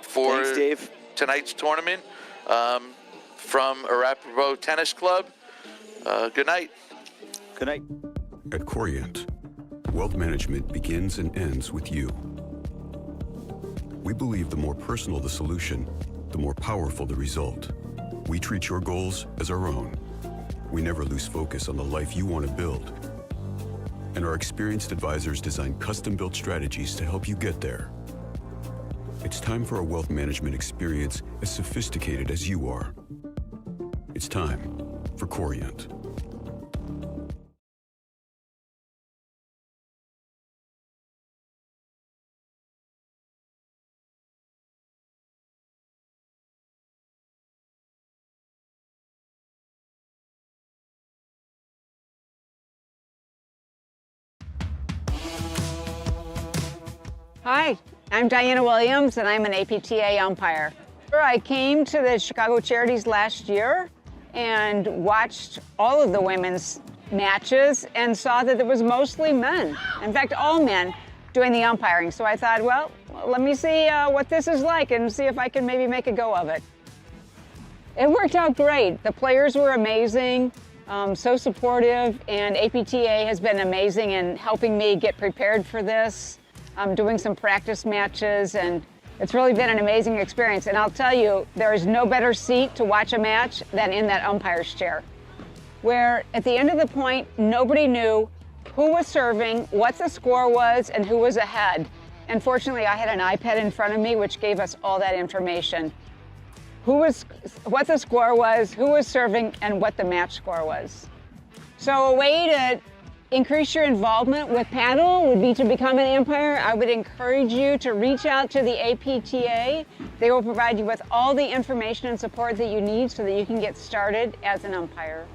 for Thanks, Dave. Tonight's tournament from Arapahoe Tennis Club. Good night. Good night. At Corient, wealth management begins and ends with you. We believe the more personal the solution, the more powerful the result. We treat your goals as our own. We never lose focus on the life you want to build. And our experienced advisors design custom-built strategies to help you get there. It's time for a wealth management experience as sophisticated as you are. It's time for Corient. Hi, I'm Diana Williams, and I'm an APTA umpire. I came to the Chicago Charities last year and watched all of the women's matches and saw that there was mostly men. In fact, all men doing the umpiring. So I thought, well, let me see what this is like and see if I can maybe make a go of it. It worked out great. The players were amazing, so supportive, and APTA has been amazing in helping me get prepared for this. I'm doing some practice matches, and it's really been an amazing experience. And I'll tell you, there is no better seat to watch a match than in that umpire's chair, where at the end of the point, nobody knew who was serving, what the score was, and who was ahead. And fortunately, I had an iPad in front of me, which gave us all that information. What the score was, who was serving, and what the match score was. So a way to increase your involvement with paddle would be to become an umpire. I would encourage you to reach out to the APTA. They will provide you with all the information and support that you need so that you can get started as an umpire.